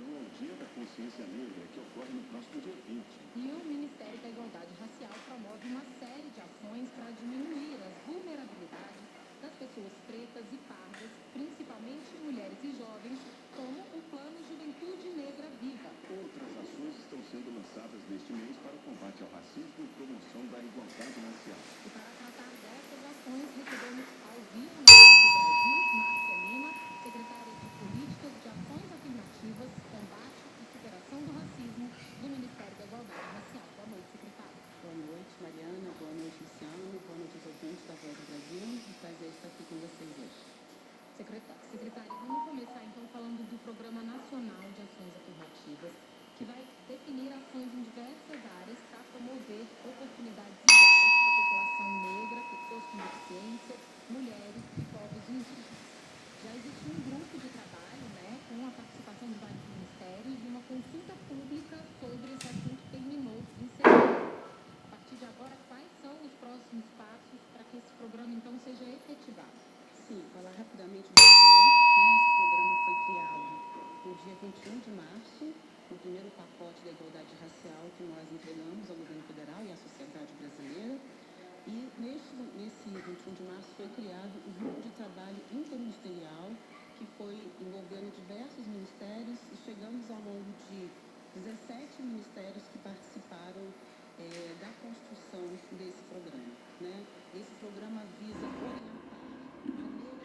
relação ao Dia da Consciência Negra, que ocorre no próximo dia 20. E o Ministério da Igualdade Racial promove uma série de ações para diminuir as vulnerabilidades das pessoas pretas e pardas, principalmente mulheres e jovens, como o Plano Juventude Negra Viva. Outras ações estão sendo lançadas neste mês para o combate ao racismo e promoção da igualdade racial. E para tratar dessas ações, recebemos ao vivo na Voz do Brasil, Márcia Lima, secretária de Políticas de Ações Afirmativas, Combate e Superação do Racismo do Ministério da Igualdade Racial. Boa noite, secretária. Boa noite, Mariana. Boa noite, Luciano. Boa noite aos ouvintes da Voz do Brasil. Um prazer estar aqui com vocês hoje. Secretária, vamos começar então falando do Programa Nacional de Ações Afirmativas, que vai definir ações em diversas áreas para promover oportunidades iguais para a população negra, pessoas com deficiência, mulheres e povos indígenas. Já existe um grupo de trabalho, com a participação de vários ministérios e uma consulta pública sobre esse assunto terminou em setembro. A partir de agora, quais são os próximos passos para que esse programa então seja efetivado? Sim, falar rapidamente do histórico. Esse programa foi criado no dia 21 de março, no primeiro pacote da igualdade racial que nós entregamos ao governo federal e à sociedade brasileira. E nesse 21 de março foi criado um grupo de trabalho interministerial que foi envolvendo diversos ministérios e chegamos ao longo de 17 ministérios que participaram da construção desse programa. Esse programa visa orientar de maneira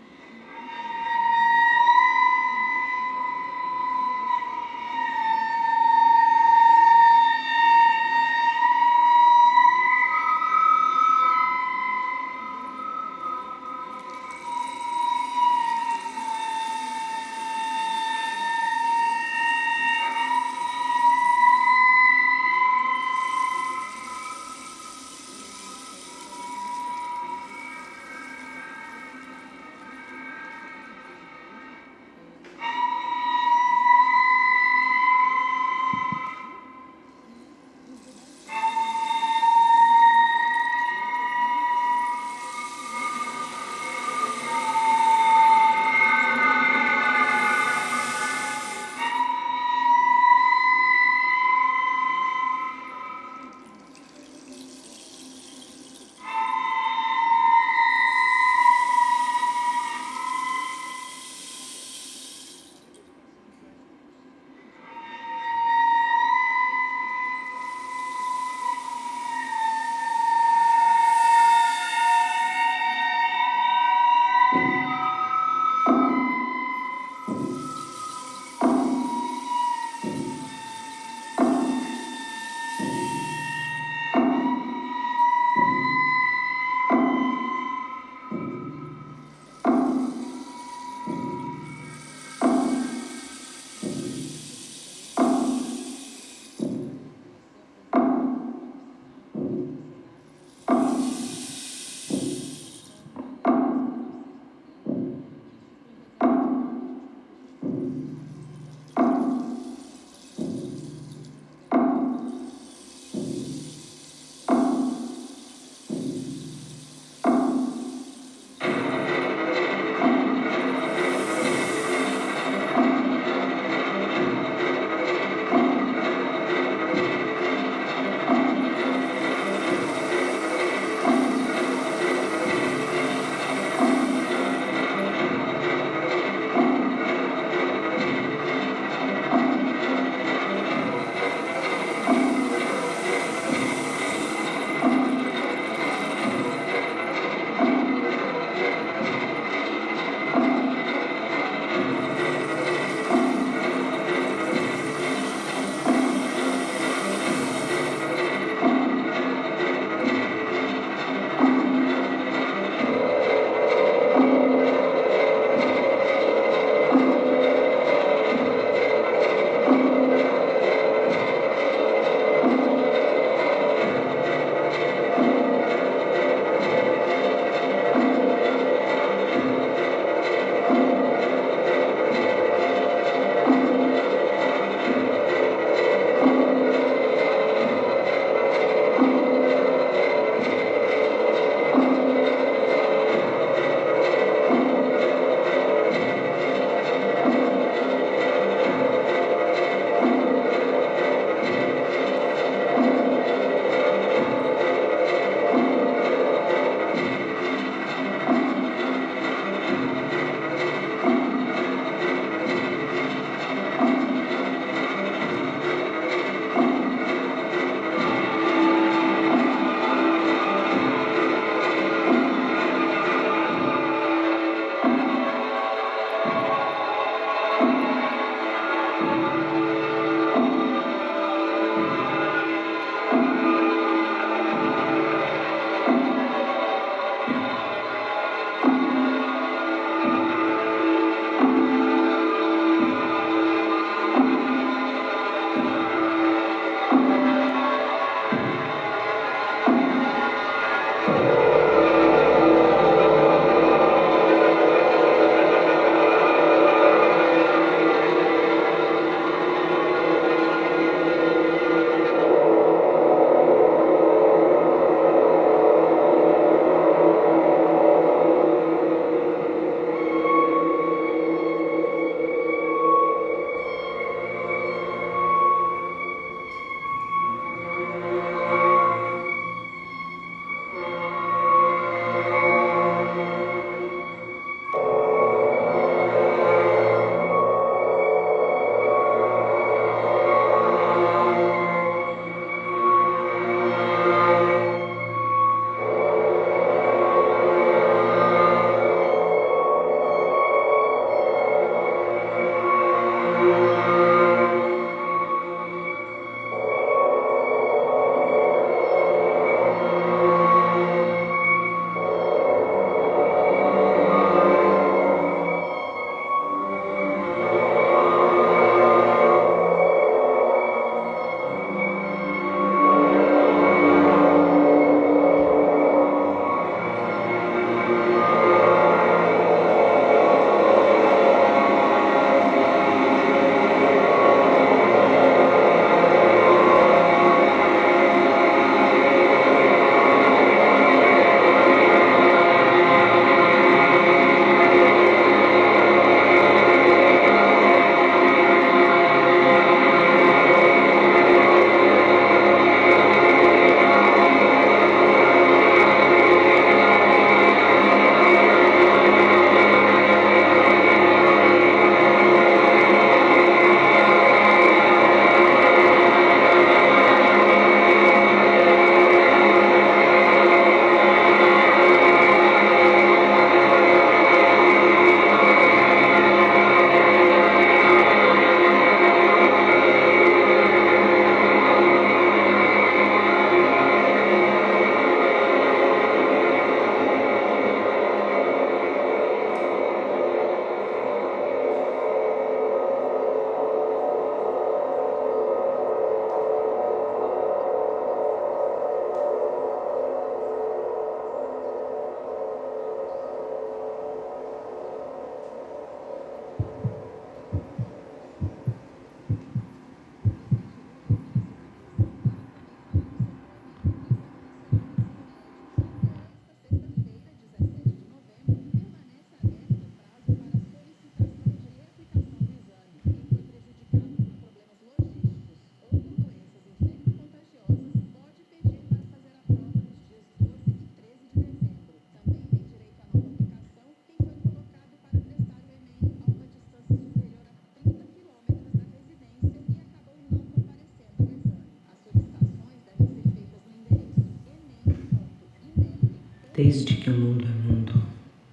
Desde que o mundo é mundo,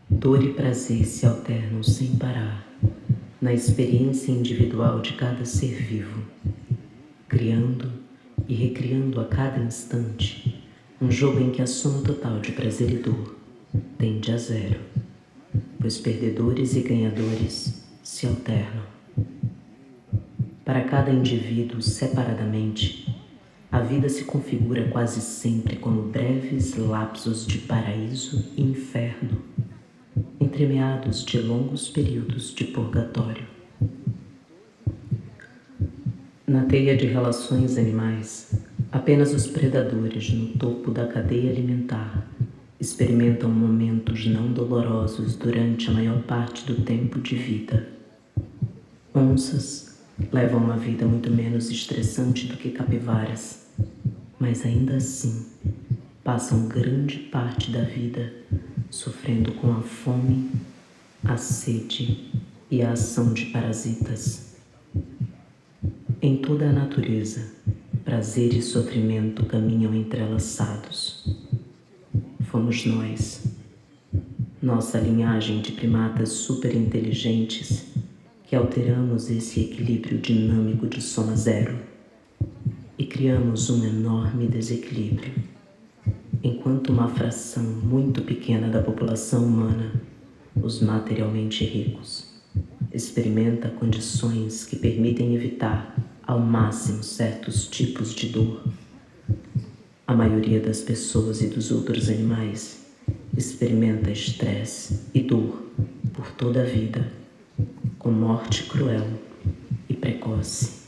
dor e prazer se alternam sem parar na experiência individual de cada ser vivo, criando e recriando a cada instante um jogo em que a soma total de prazer e dor tende a zero, pois perdedores e ganhadores se alternam. Para cada indivíduo separadamente, a vida se configura quase sempre como breves lapsos de paraíso e inferno, entremeados de longos períodos de purgatório. Na teia de relações animais, apenas os predadores no topo da cadeia alimentar experimentam momentos não dolorosos durante a maior parte do tempo de vida. Onças levam uma vida muito menos estressante do que capivaras, mas ainda assim passam grande parte da vida sofrendo com a fome, a sede e a ação de parasitas. Em toda a natureza, prazer e sofrimento caminham entrelaçados. Fomos nós, nossa linhagem de primatas superinteligentes, que alteramos esse equilíbrio dinâmico de soma zero e criamos um enorme desequilíbrio, enquanto uma fração muito pequena da população humana, os materialmente ricos, experimenta condições que permitem evitar ao máximo certos tipos de dor. A maioria das pessoas e dos outros animais experimenta estresse e dor por toda a vida, com morte cruel e precoce.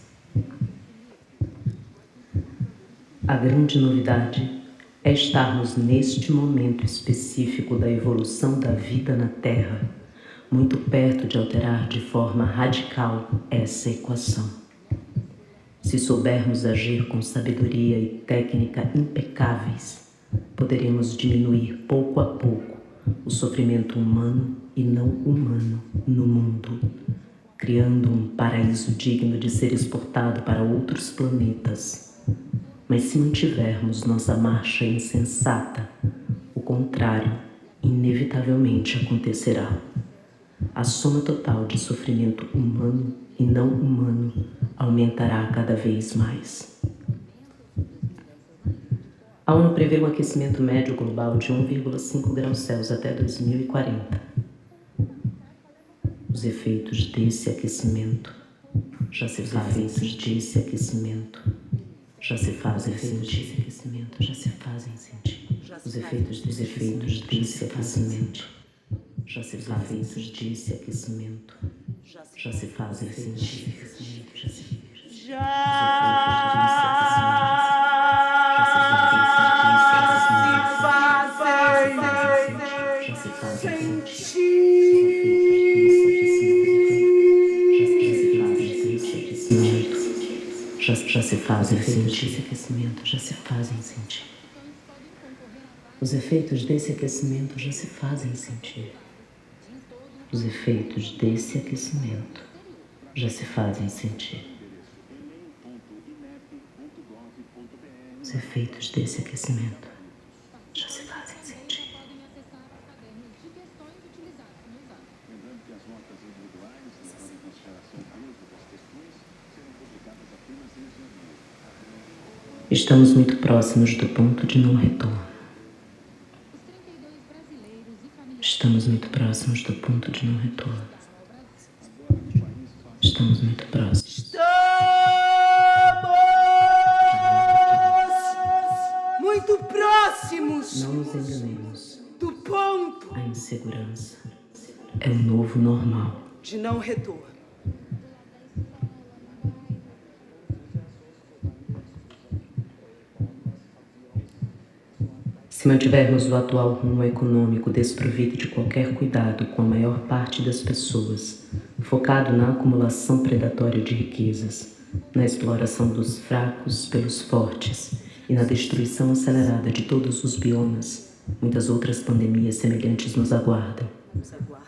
A grande novidade é estarmos neste momento específico da evolução da vida na Terra, muito perto de alterar de forma radical essa equação. Se soubermos agir com sabedoria e técnica impecáveis, poderemos diminuir pouco a pouco o sofrimento humano e não humano no mundo, criando um paraíso digno de ser exportado para outros planetas. Mas se mantivermos nossa marcha insensata, o contrário inevitavelmente acontecerá. A soma total de sofrimento humano e não humano aumentará cada vez mais. A ONU prevê um aquecimento médio global de 1,5 graus Celsius até 2040. Os efeitos desse aquecimento já se fazem sentir. Os efeitos desse aquecimento já se fazem sentir. Já se fazem sentir. Os efeitos desse aquecimento já se fazem sentir. Os efeitos desse aquecimento já se fazem sentir. Os efeitos desse aquecimento já se fazem sentir. Lembrando que as notas individuais, levando em consideração o uso das questões, serão publicadas apenas em janeiro. Estamos muito próximos do ponto de não retorno. Estamos muito próximos do ponto de não retorno. Estamos muito próximos. Estamos muito próximos Não nos enganemos. do ponto A insegurança é o novo normal. de não retorno. Se mantivermos o atual rumo econômico desprovido de qualquer cuidado com a maior parte das pessoas, focado na acumulação predatória de riquezas, na exploração dos fracos pelos fortes e na destruição acelerada de todos os biomas, muitas outras pandemias semelhantes nos aguardam.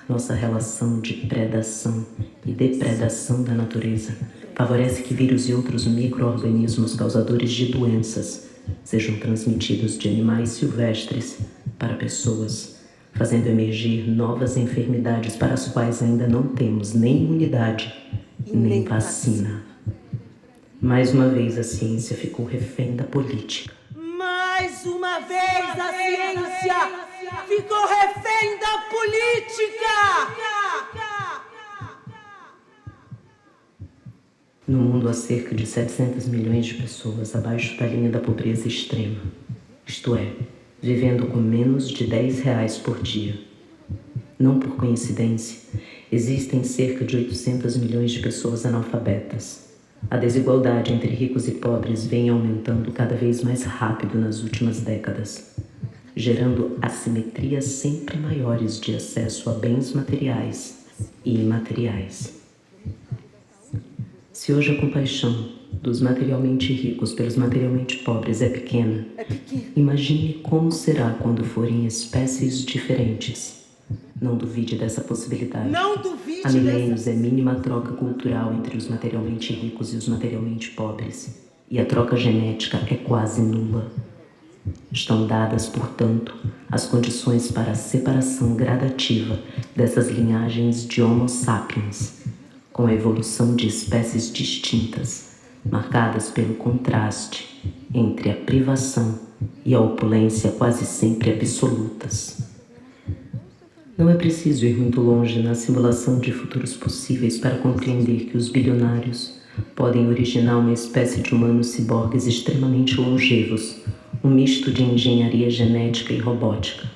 Nossa relação de predação e depredação da natureza favorece que vírus e outros micro-organismos causadores de doenças sejam transmitidos de animais silvestres para pessoas, fazendo emergir novas enfermidades para as quais ainda não temos nem imunidade, nem vacina. Mais uma vez a ciência ficou refém da política. Mais uma vez a ciência ficou refém da política! No mundo há cerca de 700 milhões de pessoas abaixo da linha da pobreza extrema, isto é, vivendo com menos de R$ 10 por dia. Não por coincidência, existem cerca de 800 milhões de pessoas analfabetas. A desigualdade entre ricos e pobres vem aumentando cada vez mais rápido nas últimas décadas, gerando assimetrias sempre maiores de acesso a bens materiais e imateriais. Se hoje a compaixão dos materialmente ricos pelos materialmente pobres é pequena, imagine como será quando forem espécies diferentes. Não duvide dessa possibilidade. Não duvide Há milênios é mínima troca cultural entre os materialmente ricos e os materialmente pobres, e a troca genética é quase nula. Estão dadas, portanto, as condições para a separação gradativa dessas linhagens de Homo sapiens, com a evolução de espécies distintas, marcadas pelo contraste entre a privação e a opulência quase sempre absolutas. Não é preciso ir muito longe na simulação de futuros possíveis para compreender que os bilionários podem originar uma espécie de humanos ciborgues extremamente longevos, um misto de engenharia genética e robótica,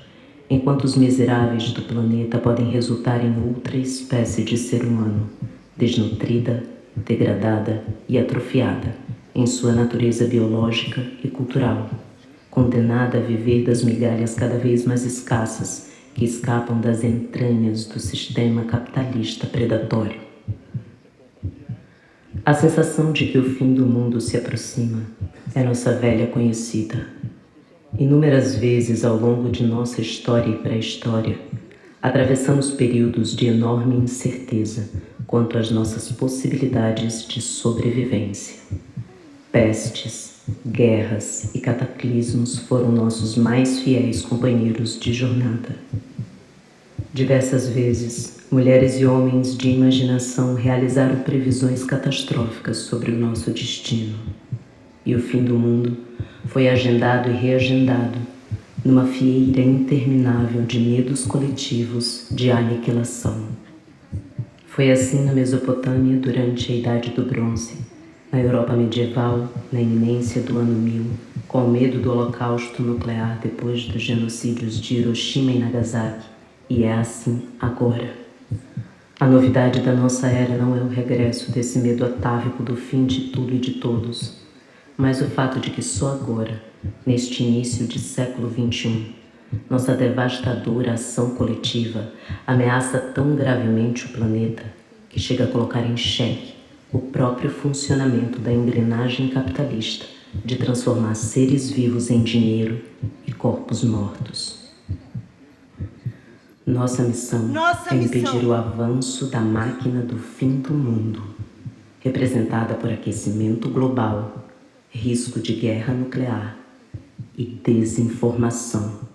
enquanto os miseráveis do planeta podem resultar em outra espécie de ser humano, desnutrida, degradada e atrofiada em sua natureza biológica e cultural, condenada a viver das migalhas cada vez mais escassas que escapam das entranhas do sistema capitalista predatório. A sensação de que o fim do mundo se aproxima é nossa velha conhecida. Inúmeras vezes ao longo de nossa história e pré-história, atravessamos períodos de enorme incerteza quanto às nossas possibilidades de sobrevivência. Pestes, guerras e cataclismos foram nossos mais fiéis companheiros de jornada. Diversas vezes, mulheres e homens de imaginação realizaram previsões catastróficas sobre o nosso destino. E o fim do mundo foi agendado e reagendado numa fieira interminável de medos coletivos de aniquilação. Foi assim na Mesopotâmia durante a Idade do Bronze, na Europa medieval, na iminência do ano 1000, com o medo do holocausto nuclear depois dos genocídios de Hiroshima e Nagasaki, e é assim agora. A novidade da nossa era não é o regresso desse medo atávico do fim de tudo e de todos, mas o fato de que só agora, neste início de século XXI, nossa devastadora ação coletiva ameaça tão gravemente o planeta que chega a colocar em xeque o próprio funcionamento da engrenagem capitalista de transformar seres vivos em dinheiro e corpos mortos. Nossa missão é impedir o avanço da máquina do fim do mundo, representada por aquecimento global, risco de guerra nuclear e desinformação.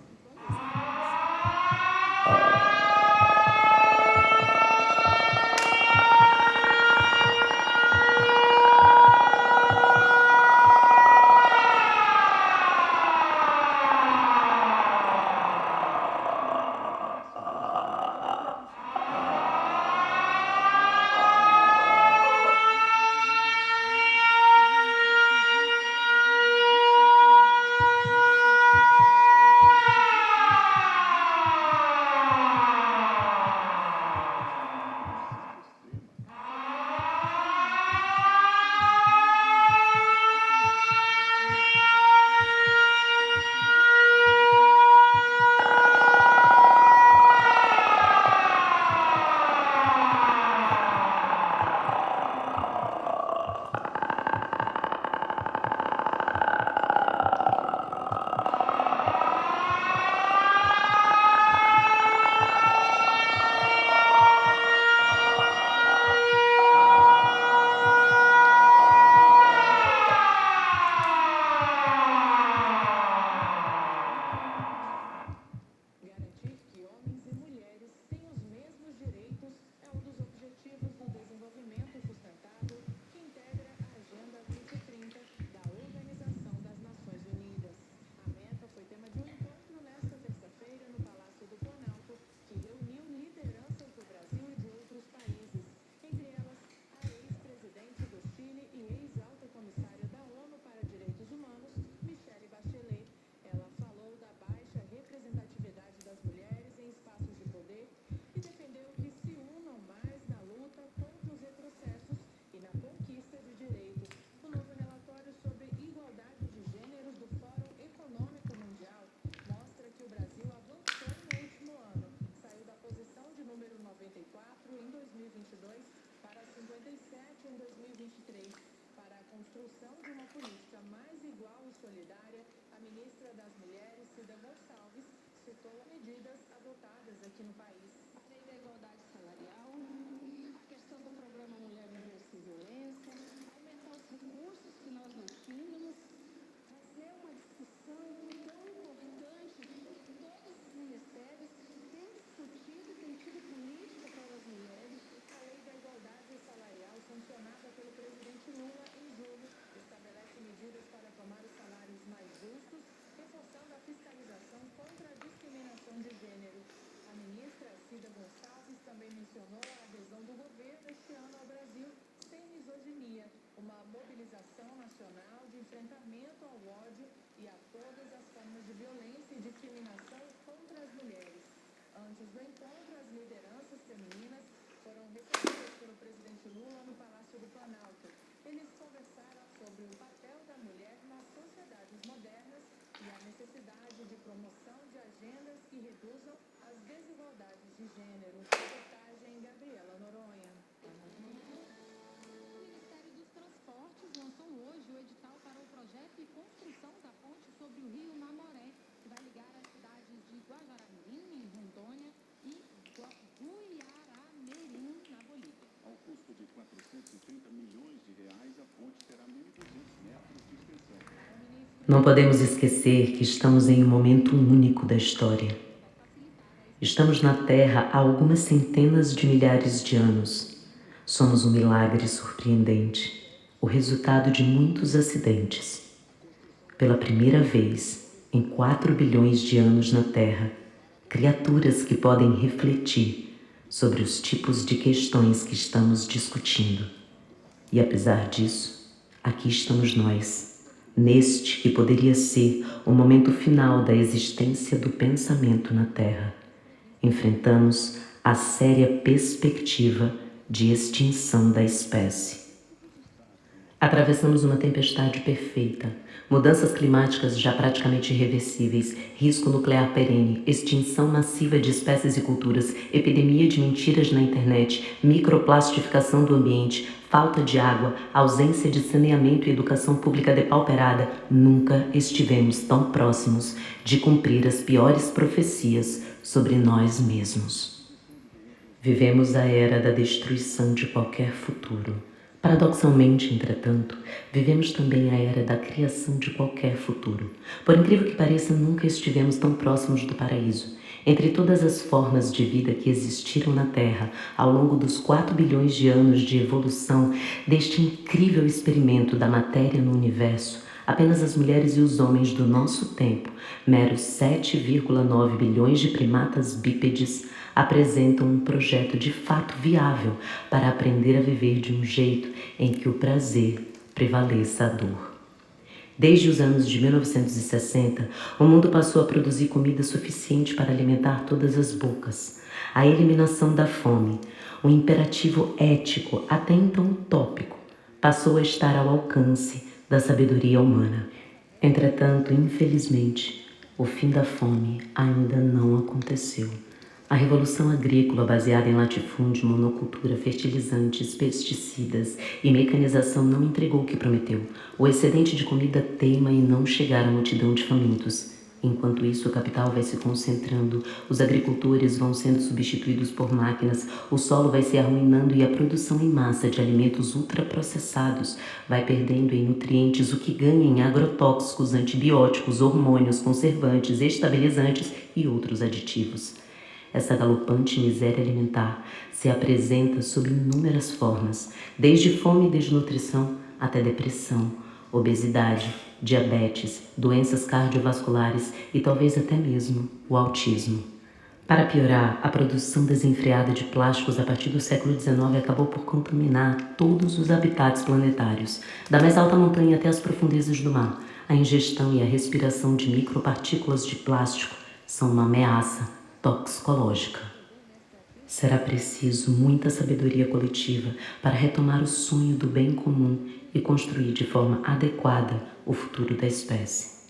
citou medidas adotadas aqui no país. A lei da igualdade salarial, a questão do programa Mulheres Sem Violência, aumentar os recursos que nós não tínhamos, fazer uma discussão tão importante que todos os ministérios têm discutido e têm tido política para as mulheres. A lei da igualdade salarial, sancionada pelo presidente Lula em julho, estabelece medidas para tomar os salários mais justos, reforçando a fiscalização contra a discriminação de gênero. A ministra Cida Gonçalves também mencionou a adesão do governo este ano ao Brasil Sem Misoginia, uma mobilização nacional de enfrentamento ao ódio e a todas as formas de violência e discriminação contra as mulheres. Antes do encontro, as lideranças femininas foram recebidas pelo presidente Lula no Palácio do Planalto. Eles conversaram sobre o papel da mulher nas sociedades modernas e a necessidade de promoção de agendas que reduzam as desigualdades de gênero. Reportagem Gabriela Noronha. O Ministério dos Transportes lançou hoje o edital para o projeto e construção da ponte sobre o rio Mamoré, que vai ligar as cidades de Guajará-Mirim, em Rondônia, e Guiará-Mirim, na Bolívia. Ao custo de 430 milhões de reais, a ponte terá 1.200 metros de extensão. Não podemos esquecer que estamos em um momento único da história. Estamos na Terra há algumas centenas de milhares de anos. Somos um milagre surpreendente, o resultado de muitos acidentes. Pela primeira vez, em 4 bilhões de anos na Terra, criaturas que podem refletir sobre os tipos de questões que estamos discutindo. E apesar disso, aqui estamos nós, neste que poderia ser o momento final da existência do pensamento na Terra. Enfrentamos a séria perspectiva de extinção da espécie. Atravessamos uma tempestade perfeita, mudanças climáticas já praticamente irreversíveis, risco nuclear perene, extinção massiva de espécies e culturas, epidemia de mentiras na internet, microplastificação do ambiente, falta de água, ausência de saneamento e educação pública depauperada. Nunca estivemos tão próximos de cumprir as piores profecias sobre nós mesmos. Vivemos a era da destruição de qualquer futuro. Paradoxalmente, entretanto, vivemos também a era da criação de qualquer futuro. Por incrível que pareça, nunca estivemos tão próximos do paraíso. Entre todas as formas de vida que existiram na Terra ao longo dos 4 bilhões de anos de evolução deste incrível experimento da matéria no universo, apenas as mulheres e os homens do nosso tempo, meros 7,9 bilhões de primatas bípedes, apresentam um projeto de fato viável para aprender a viver de um jeito em que o prazer prevaleça a dor. Desde os anos de 1960, o mundo passou a produzir comida suficiente para alimentar todas as bocas. A eliminação da fome, um imperativo ético até então utópico, passou a estar ao alcance da sabedoria humana. Entretanto, infelizmente, o fim da fome ainda não aconteceu. A revolução agrícola baseada em latifúndio, monocultura, fertilizantes, pesticidas e mecanização não entregou o que prometeu. O excedente de comida teima em não chegar à multidão de famintos. Enquanto isso, o capital vai se concentrando, os agricultores vão sendo substituídos por máquinas, o solo vai se arruinando e a produção em massa de alimentos ultraprocessados vai perdendo em nutrientes o que ganha em agrotóxicos, antibióticos, hormônios, conservantes, estabilizantes e outros aditivos. Essa galopante miséria alimentar se apresenta sob inúmeras formas, desde fome e desnutrição até depressão, obesidade, diabetes, doenças cardiovasculares e talvez até mesmo o autismo. Para piorar, a produção desenfreada de plásticos a partir do século XIX acabou por contaminar todos os habitats planetários, da mais alta montanha até as profundezas do mar. A ingestão e a respiração de micropartículas de plástico são uma ameaça toxicológica. Será preciso muita sabedoria coletiva para retomar o sonho do bem comum e construir de forma adequada o futuro da espécie.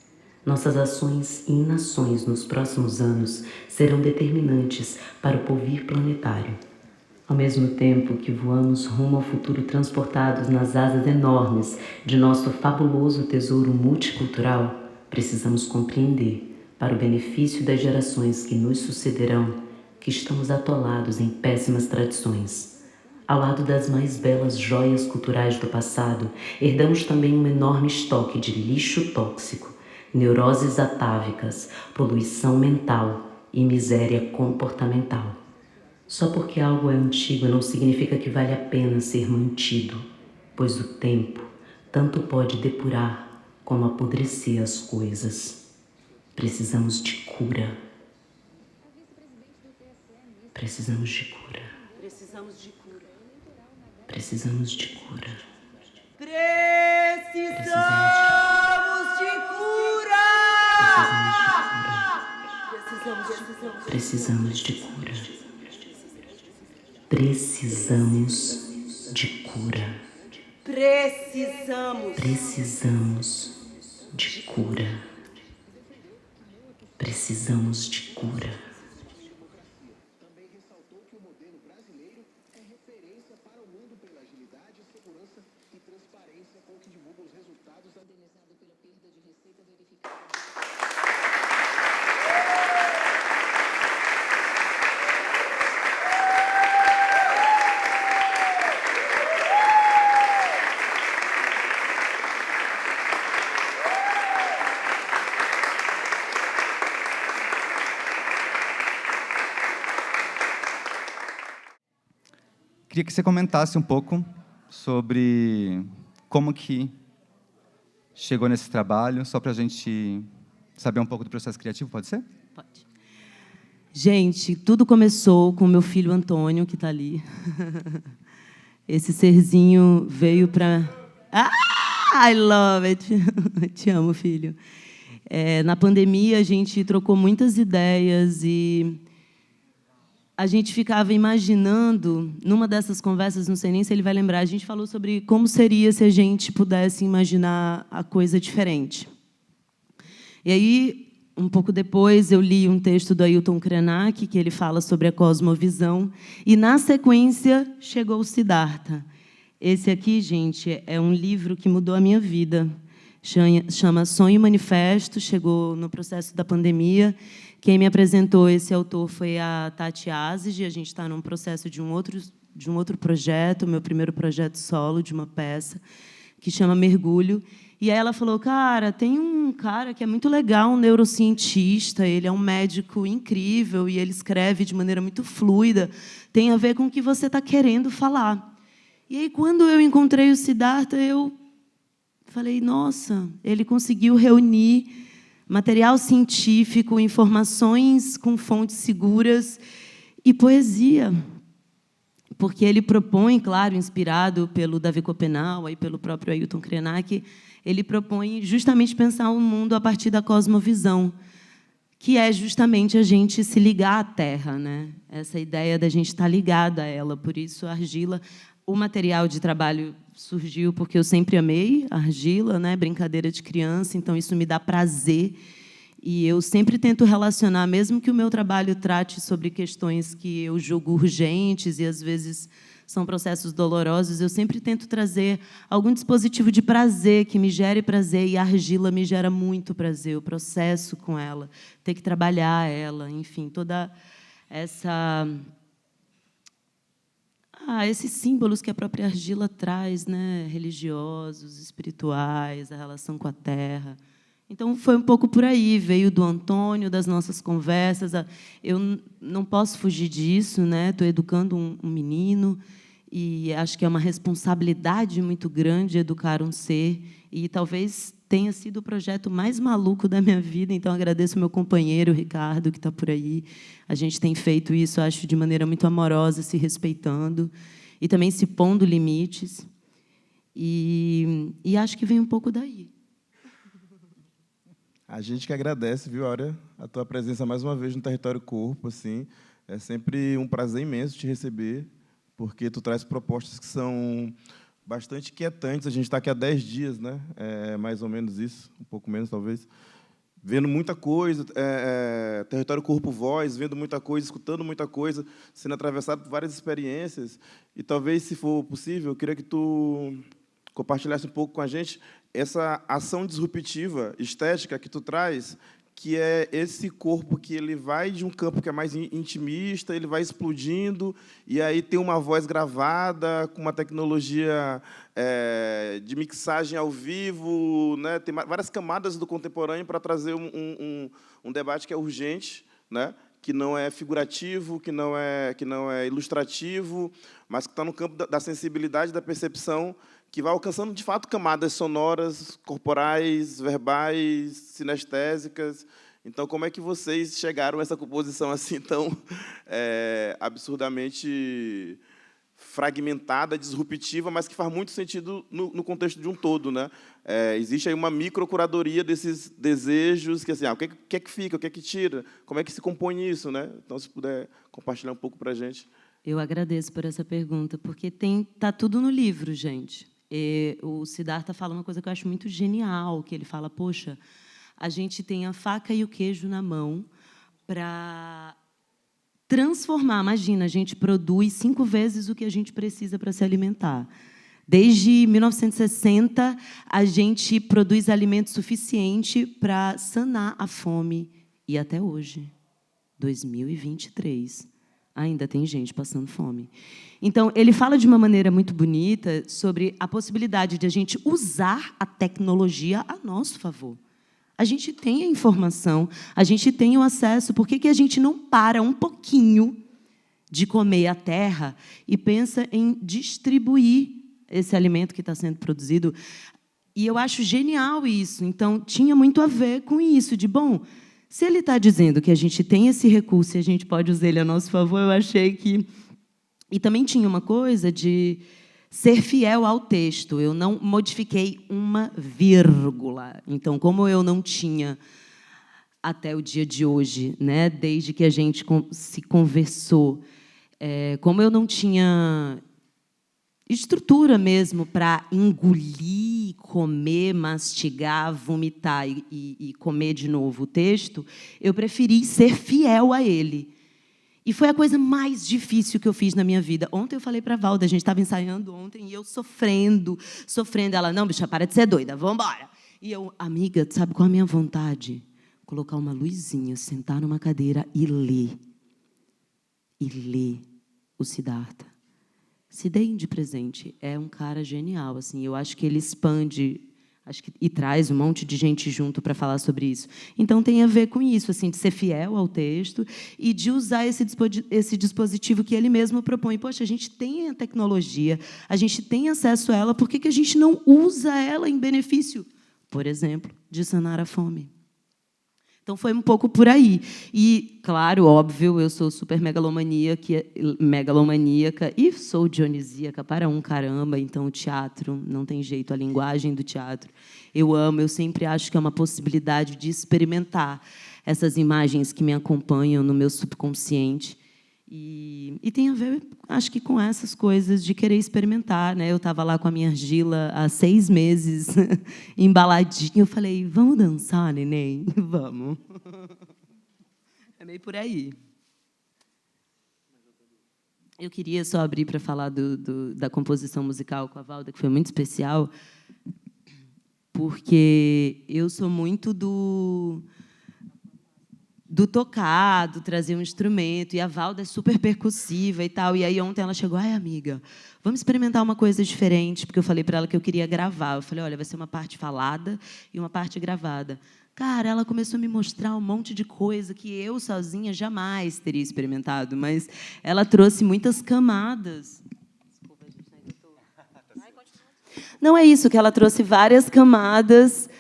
Nossas ações e inações nos próximos anos serão determinantes para o porvir planetário. Ao mesmo tempo que voamos rumo ao futuro transportados nas asas enormes de nosso fabuloso tesouro multicultural, precisamos compreender para o benefício das gerações que nos sucederão, que estamos atolados em péssimas tradições. Ao lado das mais belas joias culturais do passado, herdamos também um enorme estoque de lixo tóxico, neuroses atávicas, poluição mental e miséria comportamental. Só porque algo é antigo não significa que vale a pena ser mantido, pois o tempo tanto pode depurar como apodrecer as coisas. Precisamos de cura. Precisamos de cura. Precisamos de cura. Precisamos de cura. Precisamos de cura! Precisamos de cura. Precisamos de cura. Precisamos. Precisamos de cura. Precisamos de cura. Também ressaltou que o modelo brasileiro é referência para o mundo pela agilidade, segurança e transparência com que divulga os resultados Indenizado pela perda de receita verificada. Queria que você comentasse um pouco sobre como que chegou nesse trabalho, só para a gente saber um pouco do processo criativo, pode ser? Pode. Gente, tudo começou com meu filho Antônio, que está ali. Esse serzinho veio para... I love it! Te amo, filho. Na pandemia, a gente trocou muitas ideias e a gente ficava imaginando, numa dessas conversas, não sei nem se ele vai lembrar, a gente falou sobre como seria se a gente pudesse imaginar a coisa diferente. E aí, um pouco depois, eu li um texto do Ailton Krenak, que ele fala sobre a cosmovisão, e, na sequência, chegou o Siddhartha. Esse aqui, gente, é um livro que mudou a minha vida. Chama Sonho Manifesto, chegou no processo da pandemia. Quem me apresentou esse autor foi a Tati Azig. A gente está num processo de um outro projeto, meu primeiro projeto solo, de uma peça, que chama Mergulho. E aí ela falou, cara, tem um cara que é muito legal, um neurocientista, ele é um médico incrível e ele escreve de maneira muito fluida, tem a ver com o que você está querendo falar. E aí, quando eu encontrei o Siddhartha, eu falei, nossa, ele conseguiu reunir material científico, informações com fontes seguras e poesia. Porque ele propõe, claro, inspirado pelo Davi Copenau e pelo próprio Ailton Krenak, ele propõe justamente pensar o mundo a partir da cosmovisão, que é justamente a gente se ligar à Terra, né? Essa ideia da gente estar ligada a ela. Por isso, a argila, o material de trabalho surgiu porque eu sempre amei argila, né? Brincadeira de criança, então isso me dá prazer. E eu sempre tento relacionar, mesmo que o meu trabalho trate sobre questões que eu julgo urgentes e, às vezes, são processos dolorosos, eu sempre tento trazer algum dispositivo de prazer que me gere prazer, e a argila me gera muito prazer, o processo com ela, ter que trabalhar ela, enfim, toda essa... esses símbolos que a própria argila traz, né? Religiosos, espirituais, a relação com a terra. Então, foi um pouco por aí, veio do Antônio, das nossas conversas. Eu não posso fugir disso, né? Estou educando um menino e acho que é uma responsabilidade muito grande educar um ser, e talvez tenha sido o projeto mais maluco da minha vida, então agradeço ao meu companheiro, Ricardo, que está por aí. A gente tem feito isso, acho, de maneira muito amorosa, se respeitando e também se pondo limites. E acho que vem um pouco daí. A gente que agradece, viu, Áurea, a tua presença mais uma vez no Território Corpo. Assim, é sempre um prazer imenso te receber, porque tu traz propostas que são bastante inquietantes. A gente está aqui há 10 dias, né? Mais ou menos isso, um pouco menos, talvez, vendo muita coisa, Território Corpo Voz, vendo muita coisa, escutando muita coisa, sendo atravessado por várias experiências. E, talvez, se for possível, eu queria que tu compartilhasse um pouco com a gente essa ação disruptiva, estética, que tu traz, que é esse corpo que ele vai de um campo que é mais intimista, ele vai explodindo, e aí tem uma voz gravada, com uma tecnologia de mixagem ao vivo, né? Tem várias camadas do contemporâneo para trazer um debate que é urgente, né? Que não é figurativo, que não é ilustrativo, mas que está no campo da sensibilidade, da percepção, que vai alcançando, de fato, camadas sonoras, corporais, verbais, sinestésicas. Então, como é que vocês chegaram a essa composição assim tão absurdamente fragmentada, disruptiva, mas que faz muito sentido no contexto de um todo, né? Existe aí uma microcuradoria desses desejos, que assim, o que é que fica, o que é que tira, como é que se compõe isso, né? Então, se puder compartilhar um pouco para a gente. Eu agradeço por essa pergunta, porque tá tudo no livro, gente. O Siddhartha fala uma coisa que eu acho muito genial, que ele fala, poxa, a gente tem a faca e o queijo na mão para transformar. Imagina, a gente produz 5 vezes o que a gente precisa para se alimentar. Desde 1960, a gente produz alimento suficiente para sanar a fome. E até hoje, 2023, ainda tem gente passando fome. Então, ele fala de uma maneira muito bonita sobre a possibilidade de a gente usar a tecnologia a nosso favor. A gente tem a informação, a gente tem o acesso. Por que a gente não para um pouquinho de comer a terra e pensa em distribuir esse alimento que está sendo produzido? E eu acho genial isso. Então, tinha muito a ver com isso, de, bom, se ele está dizendo que a gente tem esse recurso e a gente pode usar ele a nosso favor, eu achei que... E também tinha uma coisa de ser fiel ao texto. Eu não modifiquei uma vírgula. Então, como eu não tinha, até o dia de hoje, né, desde que a gente se conversou, como eu não tinha estrutura mesmo para engolir, comer, mastigar, vomitar e comer de novo o texto, eu preferi ser fiel a ele. E foi a coisa mais difícil que eu fiz na minha vida. Ontem eu falei para a Valda, a gente estava ensaiando ontem, e eu sofrendo. Ela, não, bicha, para de ser doida, vamos embora. E eu, amiga, sabe qual é a minha vontade? Colocar uma luzinha, sentar numa cadeira e ler. E ler o Siddhartha. Se deem de presente. É um cara genial. Assim, eu acho que ele expande... e traz um monte de gente junto para falar sobre isso. Então, tem a ver com isso, assim, de ser fiel ao texto e de usar esse dispositivo que ele mesmo propõe. Poxa, a gente tem a tecnologia, a gente tem acesso a ela, por que a gente não usa ela em benefício, por exemplo, de sanar a fome? Então, foi um pouco por aí. E, claro, óbvio, eu sou super megalomaníaca e sou dionisíaca para um caramba. Então, o teatro, não tem jeito, a linguagem do teatro. Eu amo, eu sempre acho que é uma possibilidade de experimentar essas imagens que me acompanham no meu subconsciente. E tem a ver, acho que, com essas coisas de querer experimentar, né? Eu estava lá com a minha argila há 6 meses, embaladinha. Eu falei, vamos dançar, neném? Vamos. É meio por aí. Eu queria só abrir para falar da composição musical com a Valda, que foi muito especial, porque eu sou muito do tocar, do trazer um instrumento, e a Valda é super percussiva e tal. E aí, ontem, ela chegou, ai, amiga, vamos experimentar uma coisa diferente, porque eu falei para ela que eu queria gravar. Eu falei, olha, vai ser uma parte falada e uma parte gravada. Cara, ela começou a me mostrar um monte de coisa que eu, sozinha, jamais teria experimentado, mas ela trouxe muitas camadas. Desculpa, gente, ainda estou... Não é isso, que ela trouxe várias camadas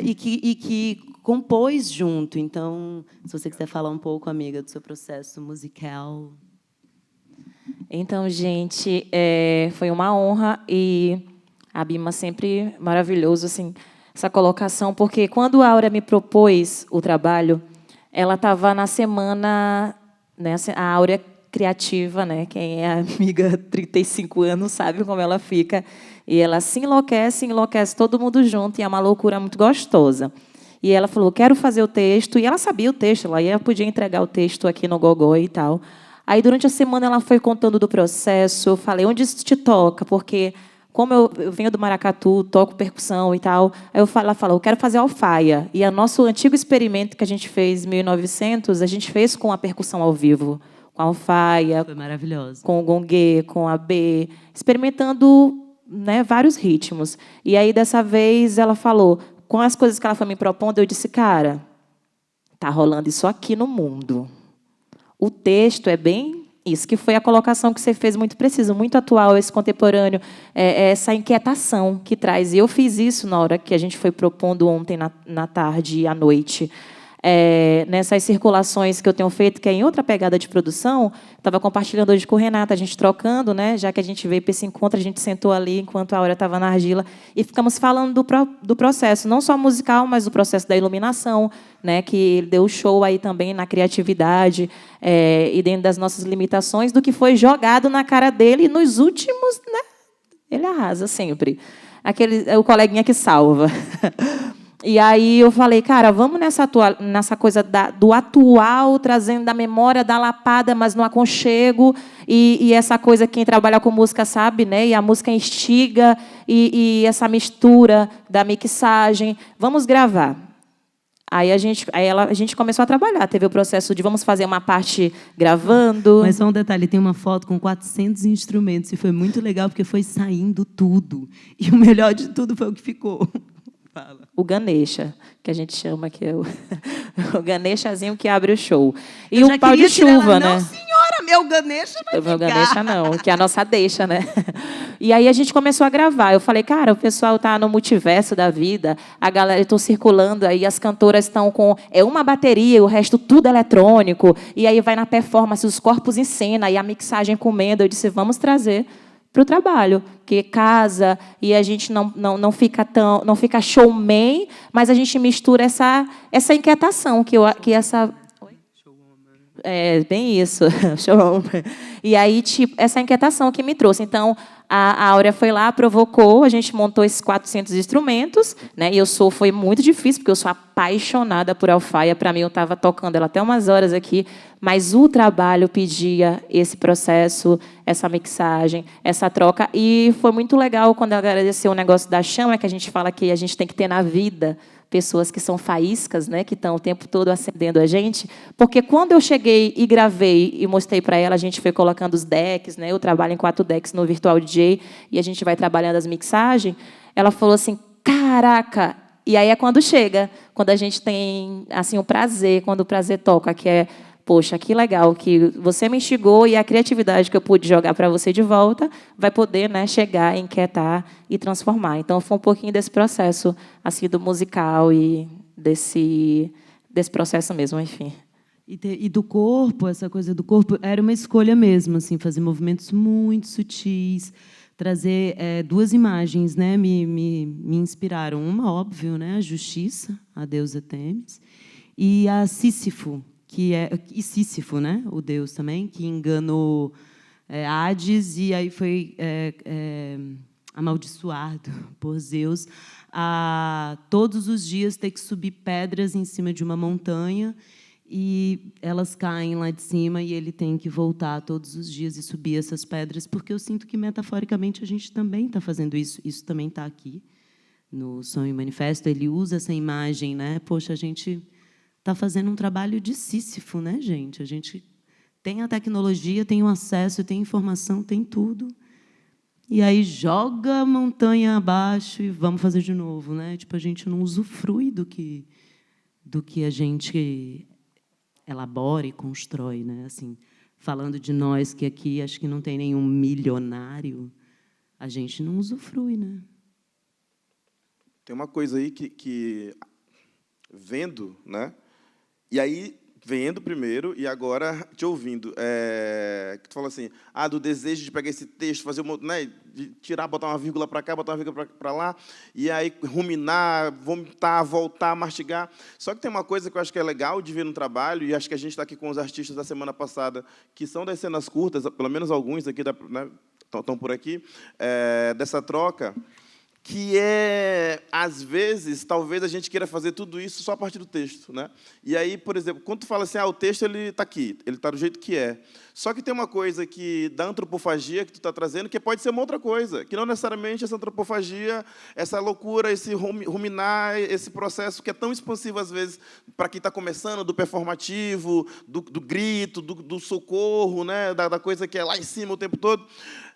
e que compôs junto. Então, se você quiser falar um pouco, amiga, do seu processo musical. Então, gente, foi uma honra, e a Bima sempre maravilhoso, assim, essa colocação, porque quando a Áurea me propôs o trabalho, ela estava na semana, né, a Áurea criativa, né, quem é amiga 35 anos sabe como ela fica, e ela se enlouquece todo mundo junto, e é uma loucura muito gostosa. E ela falou, quero fazer o texto. E ela sabia o texto, ela podia entregar o texto aqui no Gogó e tal. Aí, durante a semana, ela foi contando do processo. Eu falei, onde isso te toca? Porque como eu venho do maracatu, toco percussão e tal, aí ela falou, eu quero fazer alfaia. E o nosso antigo experimento que a gente fez em 1900, a gente fez com a percussão ao vivo, com a alfaia, Foi maravilhoso. com o gongue, com a B, experimentando, né, vários ritmos. E aí, dessa vez, ela falou, com as coisas que ela foi me propondo, eu disse, cara, tá rolando isso aqui no mundo. O texto é bem isso, que foi a colocação que você fez, muito preciso, muito atual, esse contemporâneo, essa inquietação que traz. E eu fiz isso na hora que a gente foi propondo ontem, na tarde e à noite. Nessas circulações que eu tenho feito, que é em outra pegada de produção, estava compartilhando hoje com o Renato, a gente trocando, né, já que a gente veio para esse encontro, a gente sentou ali enquanto a Áurea estava na argila, e ficamos falando do processo, não só musical, mas do processo da iluminação, né, que ele deu show aí também na criatividade, e dentro das nossas limitações, do que foi jogado na cara dele, e nos últimos, né, ele arrasa sempre. O coleguinha que salva. E aí eu falei, cara, vamos nessa coisa do atual, trazendo da memória da lapada, mas no aconchego, e essa coisa, quem trabalha com música sabe, né? E a música instiga, e essa mistura da mixagem. Vamos gravar. Aí a gente começou a trabalhar, teve o processo de vamos fazer uma parte gravando. Mas só um detalhe, tem uma foto com 400 instrumentos, e foi muito legal, porque foi saindo tudo. E o melhor de tudo foi o que ficou. Fala. O Ganesha, que a gente chama, que é o Ganeshazinho que abre o show. E um pau de chuva, né? Não, senhora, meu Ganesha vai Meu ficar. Ganesha não, que é a nossa deixa, né? E aí a gente começou a gravar. Eu falei, cara, o pessoal está no multiverso da vida, a galera está circulando aí, as cantoras estão com uma bateria, o resto tudo eletrônico, e aí vai na performance, os corpos em cena, e a mixagem comendo. Eu disse, vamos trazer para o trabalho, que casa, e a gente não fica showman, mas a gente mistura essa inquietação, que essa... Bem isso, showman. E aí, tipo, essa inquietação que me trouxe. Então, a Áurea foi lá, provocou, a gente montou esses 400 instrumentos, né? E foi muito difícil, porque eu sou apaixonada por alfaia. Para mim, eu estava tocando ela até umas horas aqui, mas o trabalho pedia esse processo, essa mixagem, essa troca. E foi muito legal quando ela agradeceu o negócio da chama, que a gente fala que a gente tem que ter na vida pessoas que são faíscas, né, que estão o tempo todo acendendo a gente, porque quando eu cheguei e gravei e mostrei para ela, a gente foi colocando os decks, né, eu trabalho em 4 decks no Virtual DJ, e a gente vai trabalhando as mixagens, ela falou assim, caraca, e aí é quando chega, quando a gente tem assim, o prazer, quando o prazer toca, que é, poxa, que legal, que você me instigou e a criatividade que eu pude jogar para você de volta vai poder, né, chegar, inquietar e transformar. Então, foi um pouquinho desse processo assim, do musical e desse processo mesmo, enfim. E do corpo, essa coisa do corpo, era uma escolha mesmo, assim, fazer movimentos muito sutis, trazer 2 imagens, né, me inspiraram. Uma, óbvio, né, a Justiça, a deusa Têmis, e a Sísifo, e Sísifo, né, o deus também, que enganou Hades, e aí foi amaldiçoado por Zeus a todos os dias ter que subir pedras em cima de uma montanha, e elas caem lá de cima, e ele tem que voltar todos os dias e subir essas pedras, porque eu sinto que, metaforicamente, a gente também está fazendo isso. Isso também está aqui, no Sonho Manifesto. Ele usa essa imagem, né? Poxa, a gente está fazendo um trabalho de Sísifo, né, gente? A gente tem a tecnologia, tem o acesso, tem informação, tem tudo. E aí joga a montanha abaixo e vamos fazer de novo, né? Tipo, a gente não usufrui do que a gente elabora e constrói, né? Assim, falando de nós, que aqui acho que não tem nenhum milionário, a gente não usufrui, né? Tem uma coisa aí que vendo, né? E aí, vendo primeiro, e agora te ouvindo, que tu fala assim, do desejo de pegar esse texto, fazer né, de tirar, botar uma vírgula para cá, botar uma vírgula para lá, e aí ruminar, vomitar, voltar, mastigar. Só que tem uma coisa que eu acho que é legal de ver no trabalho, e acho que a gente está aqui com os artistas da semana passada, que são das cenas curtas, pelo menos alguns aqui estão por aqui, dessa troca, que é, às vezes, talvez a gente queira fazer tudo isso só a partir do texto, né? E aí, por exemplo, quando tu fala assim, o texto ele está aqui, ele está do jeito que é. Só que tem uma coisa que da antropofagia que tu está trazendo, que pode ser uma outra coisa, que não necessariamente essa antropofagia, essa loucura, esse ruminar, esse processo que é tão expansivo às vezes para quem está começando, do performativo, do grito, do socorro, né? Da coisa que é lá em cima o tempo todo.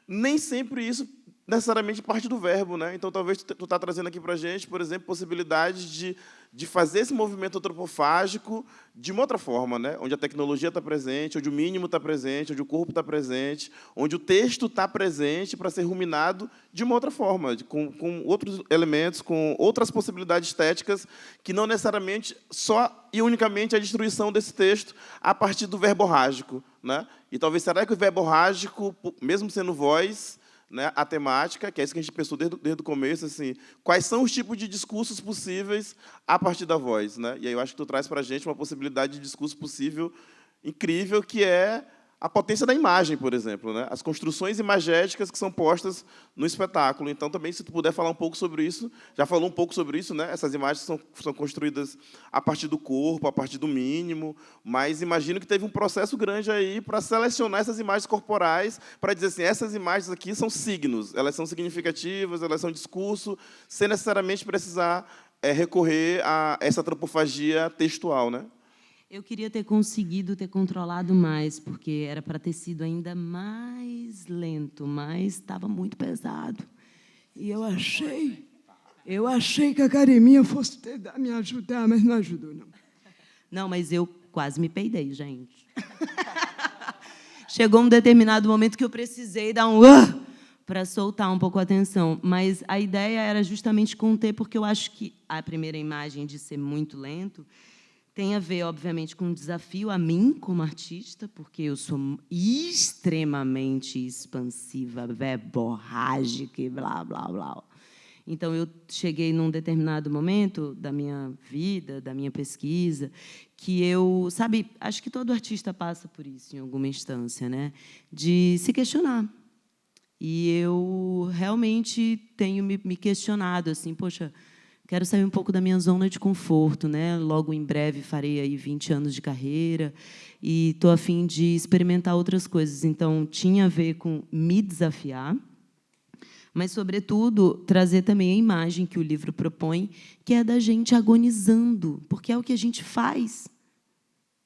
Nem sempre isso necessariamente parte do verbo, né? Então, talvez tu está trazendo aqui para a gente, por exemplo, possibilidades de fazer esse movimento antropofágico de uma outra forma, né? Onde a tecnologia está presente, onde o mínimo está presente, onde o corpo está presente, onde o texto está presente para ser ruminado de uma outra forma, com outros elementos, com outras possibilidades estéticas, que não necessariamente só e unicamente a destruição desse texto a partir do verborrágico, né? E talvez, será que o verborrágico, mesmo sendo voz, né, a temática, que é isso que a gente pensou desde o começo, assim, quais são os tipos de discursos possíveis a partir da voz, né? E aí eu acho que tu traz para a gente uma possibilidade de discurso possível incrível, que é a potência da imagem, por exemplo, né? As construções imagéticas que são postas no espetáculo. Então, também, se tu puder falar um pouco sobre isso, já falou um pouco sobre isso, né? Essas imagens são construídas a partir do corpo, a partir do mínimo, mas imagino que teve um processo grande aí para selecionar essas imagens corporais, para dizer assim, essas imagens aqui são signos, elas são significativas, elas são discurso, sem necessariamente precisar recorrer a essa antropofagia textual, né? Eu queria ter conseguido ter controlado mais, porque era para ter sido ainda mais lento, mas estava muito pesado. E eu achei que a academia fosse me ajudar, mas não ajudou, não. Não, mas eu quase me peidei, gente. Chegou um determinado momento que eu precisei dar um para soltar um pouco a atenção, mas a ideia era justamente conter, porque eu acho que a primeira imagem de ser muito lento tem a ver, obviamente, com um desafio a mim, como artista, porque eu sou extremamente expansiva, verborrágica e blá, blá, blá. Então, eu cheguei num determinado momento da minha vida, da minha pesquisa, que eu... Sabe, acho que todo artista passa por isso, em alguma instância, né? De se questionar. E eu realmente tenho me questionado, assim, poxa, quero sair um pouco da minha zona de conforto, né? Logo em breve farei aí 20 anos de carreira e estou a fim de experimentar outras coisas. Então, tinha a ver com me desafiar, mas, sobretudo, trazer também a imagem que o livro propõe, que é da gente agonizando, porque é o que a gente faz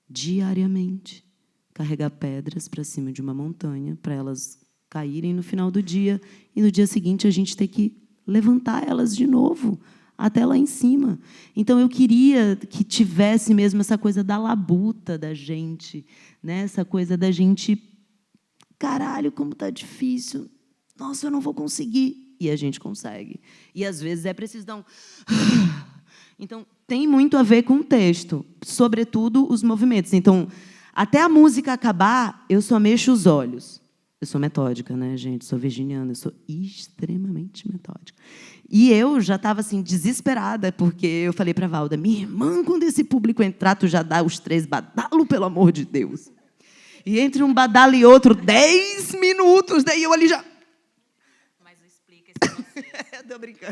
diariamente. Carregar pedras para cima de uma montanha, para elas caírem no final do dia, e no dia seguinte a gente ter que levantar elas de novo, até lá em cima. Então, eu queria que tivesse mesmo essa coisa da labuta da gente, né? Essa coisa da gente, caralho, como está difícil, nossa, eu não vou conseguir. E a gente consegue. E, às vezes, é preciso dar um... Então, tem muito a ver com o texto, sobretudo os movimentos. Então, até a música acabar, eu só mexo os olhos. Eu sou metódica, né, gente? Sou virginiana, eu sou extremamente metódica. E eu já estava assim, desesperada, porque eu falei para a Valda, minha irmã, quando esse público entrar, tu já dá os 3 badalos, pelo amor de Deus. E entre um badalo e outro, 10 minutos, daí eu ali já... Mas explica esse processo.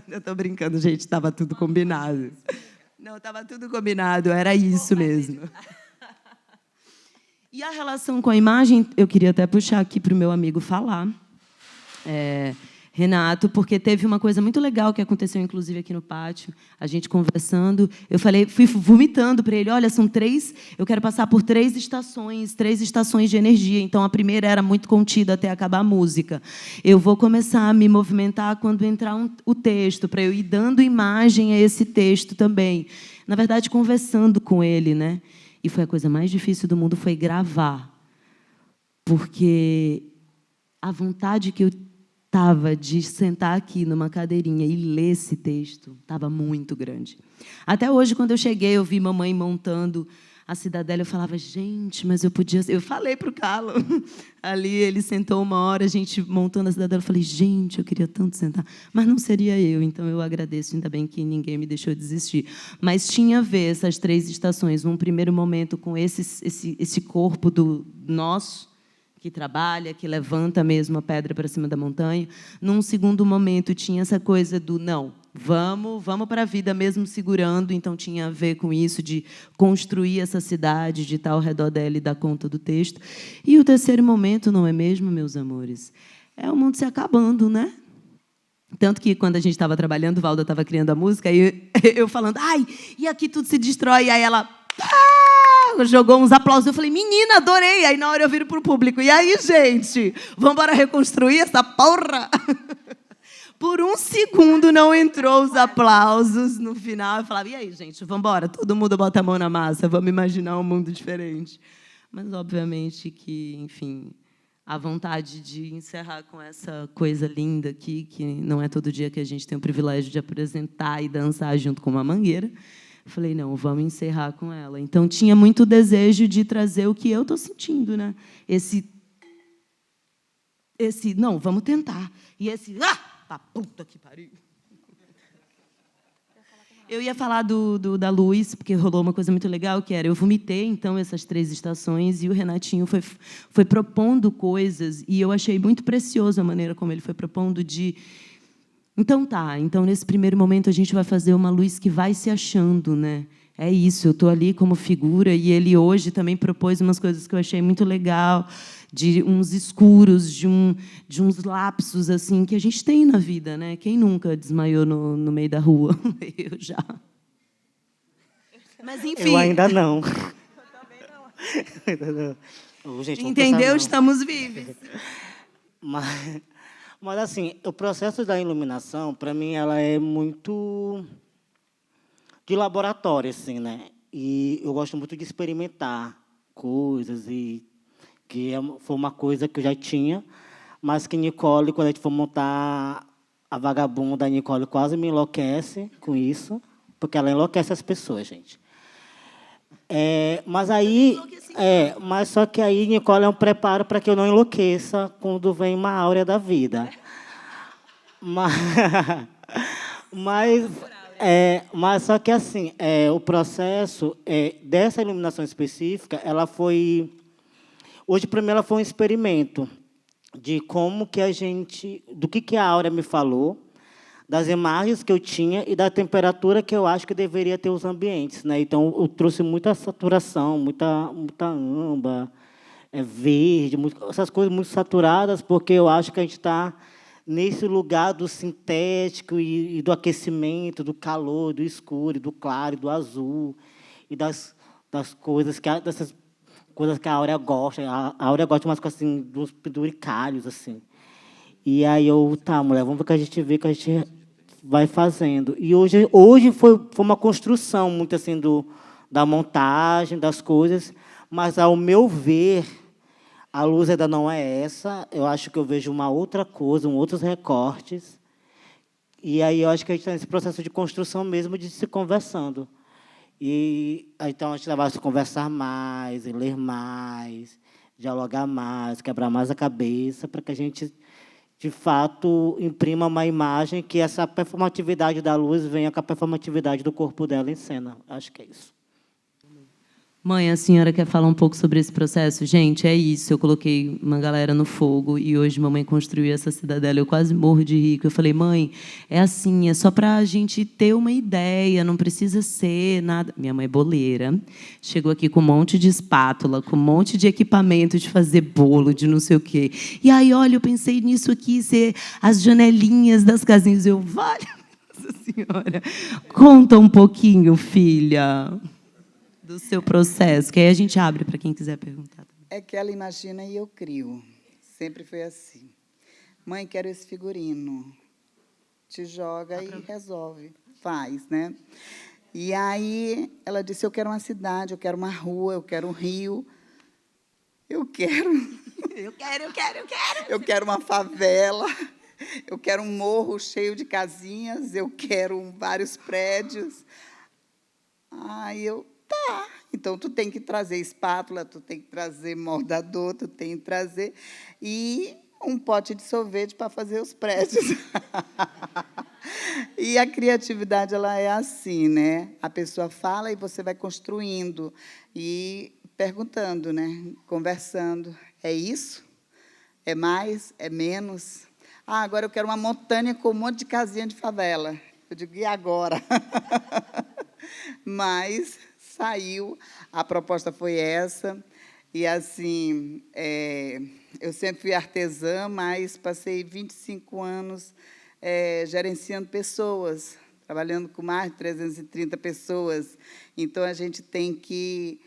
Eu tô brincando, gente, estava tudo combinado. Não, estava tudo combinado, era isso mesmo. E a relação com a imagem, eu queria até puxar aqui para o meu amigo falar, Renato, porque teve uma coisa muito legal que aconteceu, inclusive, aqui no pátio, a gente conversando. Eu falei, fui vomitando para ele, olha, são 3, eu quero passar por 3 estações de energia. Então, a primeira era muito contida até acabar a música. Eu vou começar a me movimentar quando entrar o texto, para eu ir dando imagem a esse texto também. Na verdade, conversando com ele, né? E foi a coisa mais difícil do mundo, foi gravar. Porque a vontade que eu estava de sentar aqui numa cadeirinha e ler esse texto estava muito grande. Até hoje, quando eu cheguei, eu vi mamãe montando a Cidadela, eu falava, gente, mas eu podia... Eu falei para o Carlo, ali ele sentou uma hora, a gente montando a Cidadela, eu falei, gente, eu queria tanto sentar, mas não seria eu, então eu agradeço, ainda bem que ninguém me deixou desistir. Mas tinha a ver essas 3 estações, num primeiro momento com esse corpo do nosso, que trabalha, que levanta mesmo a pedra para cima da montanha. Num segundo momento, tinha essa coisa do não, vamos para a vida mesmo segurando. Então, tinha a ver com isso, de construir essa cidade, de estar ao redor dela e dar conta do texto. E o terceiro momento, não é mesmo, meus amores? É o mundo se acabando, né? Tanto que, quando a gente estava trabalhando, Valda estava criando a música, e eu falando, ai, e aqui tudo se destrói. E aí ela... jogou uns aplausos. Eu falei, menina, adorei. Aí, na hora, eu viro para o público. E aí, gente? Vamos embora reconstruir essa porra? Por um segundo, não entrou os aplausos. No final, eu falava, e aí, gente? Vamos embora. Todo mundo bota a mão na massa. Vamos imaginar um mundo diferente. Mas, obviamente, que, enfim, a vontade de encerrar com essa coisa linda aqui, que não é todo dia que a gente tem o privilégio de apresentar e dançar junto com uma mangueira. Falei, não, vamos encerrar com ela. Então, tinha muito desejo de trazer o que eu estou sentindo, né? Esse, não, vamos tentar. E esse, tá puta que pariu. Eu ia falar da luz, porque rolou uma coisa muito legal, que era, eu vomitei, então, essas 3 estações, e o Renatinho foi propondo coisas, e eu achei muito precioso a maneira como ele foi propondo de... Então, nesse primeiro momento, a gente vai fazer uma luz que vai se achando, né? É isso, eu estou ali como figura, e ele hoje também propôs umas coisas que eu achei muito legal, de uns escuros, de uns lapsos assim que a gente tem na vida, né? Quem nunca desmaiou no meio da rua? Eu já. Mas, enfim... Eu ainda não. Eu também não. Gente, entendeu? Estamos vivos. Mas, assim, o processo da iluminação, para mim, ela é muito de laboratório, assim, né? E eu gosto muito de experimentar coisas, e que foi uma coisa que eu já tinha, mas que Nicole, quando a gente for montar a Vagabunda, a Nicole quase me enlouquece com isso, porque ela enlouquece as pessoas, gente. Mas só que aí Nicole é um preparo para que eu não enlouqueça quando vem uma áurea da vida. Mas só que assim, o processo dessa iluminação específica, ela foi... Hoje, para mim, ela foi um experimento de como que do que a Áurea me falou, das imagens que eu tinha e da temperatura que eu acho que deveria ter os ambientes, né? Então, eu trouxe muita saturação, muita âmbar, verde, essas coisas muito saturadas, porque eu acho que a gente está nesse lugar do sintético e do aquecimento, do calor, do escuro, do claro, do azul, e das coisas dessas coisas que a Áurea gosta. A Áurea gosta de umas coisas assim, dos penduricalhos, assim. E aí mulher, vamos ver o que a gente vê, que a gente vai fazendo. E hoje foi uma construção muito assim da montagem, das coisas, mas, ao meu ver, a luz ainda não é essa. Eu acho que eu vejo uma outra coisa, outros recortes. E aí eu acho que a gente está nesse processo de construção mesmo, de se conversando. E então a gente vai se conversar mais, ler mais, dialogar mais, quebrar mais a cabeça, para que a gente, de fato, imprima uma imagem que essa performatividade da luz venha com a performatividade do corpo dela em cena. Acho que é isso. Mãe, a senhora quer falar um pouco sobre esse processo? Gente, é isso. Eu coloquei uma galera no fogo e hoje mamãe construiu essa cidadela. Eu quase morro de rir. Eu falei, mãe, é assim, é só para a gente ter uma ideia, não precisa ser nada. Minha mãe é boleira. Chegou aqui com um monte de espátula, com um monte de equipamento de fazer bolo, de não sei o quê. E aí, olha, eu pensei nisso aqui, ser as janelinhas das casinhas. Eu, vale, Nossa Senhora. Conta um pouquinho, filha, do seu processo, que aí a gente abre para quem quiser perguntar. É que ela imagina e eu crio. Sempre foi assim. Mãe, quero esse figurino. Te joga e resolve. Faz, né? E aí ela disse, eu quero uma cidade, eu quero uma rua, eu quero um rio. Eu quero. Eu quero uma favela. Eu quero um morro cheio de casinhas. Eu quero vários prédios. Aí eu... Tá, então tu tem que trazer espátula, tu tem que trazer moldador, tu tem que trazer e um pote de sorvete para fazer os prédios. E a criatividade, ela é assim, né? A pessoa fala e você vai construindo e perguntando, né? Conversando. É isso? É mais? É menos? Ah, agora eu quero uma montanha com um monte de casinha de favela. Eu digo, e agora? Mas saiu, a proposta foi essa. E, assim, eu sempre fui artesã, mas passei 25 anos gerenciando pessoas, trabalhando com mais de 330 pessoas. Então, a gente tem que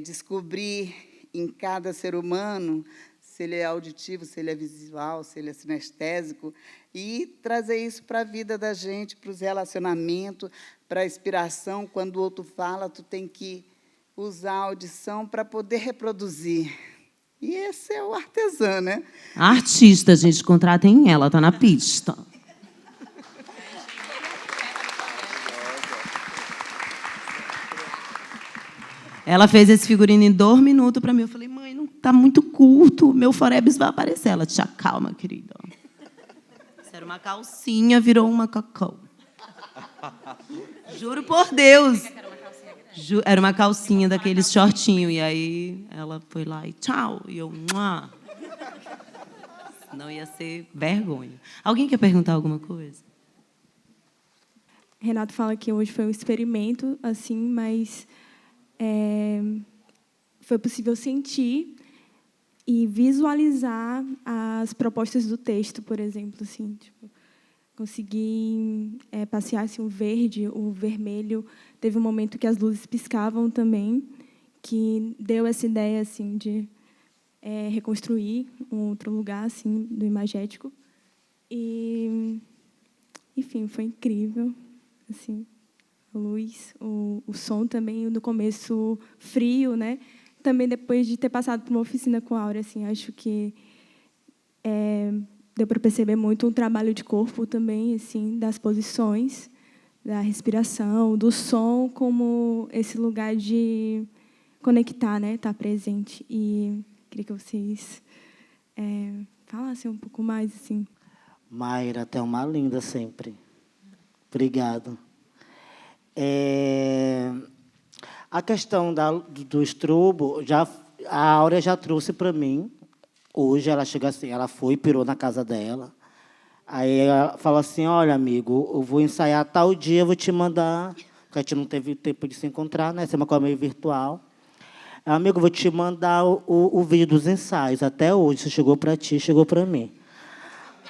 descobrir em cada ser humano se ele é auditivo, se ele é visual, se ele é sinestésico, e trazer isso para a vida da gente, para os relacionamentos, para a inspiração. Quando o outro fala, tu tem que usar a audição para poder reproduzir. E esse é o artesã, né? A artista, gente, contratem ela, tá na pista. Ela fez esse figurino em 2 minutos para mim. Eu falei, mãe, não tá muito curto, meu Forebs vai aparecer. Ela, tia, calma, querida. Isso era uma calcinha, virou um macacão. Juro por Deus. Era uma calcinha daqueles shortinho. E aí ela foi lá e tchau. E eu, mua. Não ia ser vergonha. Alguém quer perguntar alguma coisa? Renato fala que hoje foi um experimento, assim, mas foi possível sentir e visualizar as propostas do texto, por exemplo, assim, tipo, consegui passear assim, o verde, o vermelho. Teve um momento que as luzes piscavam também, que deu essa ideia assim de reconstruir um outro lugar assim do imagético. E, enfim, foi incrível, assim. A luz, o som também, no começo frio, né? Também depois de ter passado por uma oficina com a Áurea, assim, acho que deu para perceber muito um trabalho de corpo também, assim, das posições, da respiração, do som, como esse lugar de conectar, né? Estar presente. E queria que vocês falassem um pouco mais, assim. Mayra, até uma linda sempre. Obrigado. A questão do estrobo, a Áurea já trouxe para mim. Hoje ela chega assim, ela pirou na casa dela. Aí ela fala assim, olha, amigo, eu vou ensaiar tal dia, eu vou te mandar, porque a gente não teve tempo de se encontrar, né? Isso é uma coisa meio virtual. Amigo, eu vou te mandar o vídeo dos ensaios. Até hoje, se chegou para ti, chegou para mim.